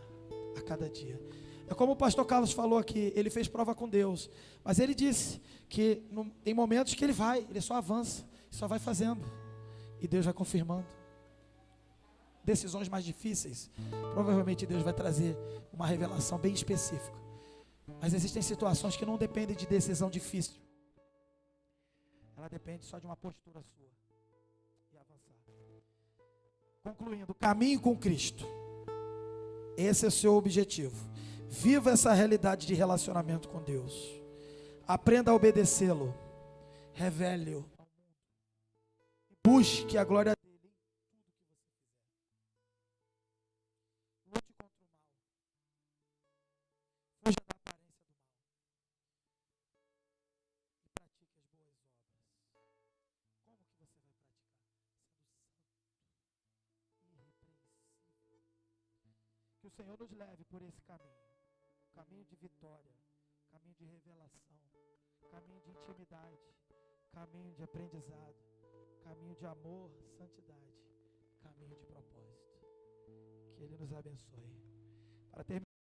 A cada dia. É como o pastor Carlos falou aqui, ele fez prova com Deus, mas ele disse que tem momentos que ele só avança, só vai fazendo, e Deus vai confirmando. Decisões mais difíceis, provavelmente Deus vai trazer uma revelação bem específica. Mas existem situações que não dependem de decisão difícil. Ela depende só de uma postura sua e avançar. Concluindo, caminhe com Cristo. Esse é o seu objetivo. Viva essa realidade de relacionamento com Deus. Aprenda a obedecê-lo. Revele-o. Busque a glória dele em tudo que você fizer. Lute contra o mal. Fuja da aparência do mal. E pratique as boas obras. Como que você vai praticar? Sendo santo, irrepreensível. Que o Senhor nos leve por esse caminho. Caminho de vitória, caminho de revelação, caminho de intimidade, caminho de aprendizado, caminho de amor, santidade, caminho de propósito. Que Ele nos abençoe. Para terminar.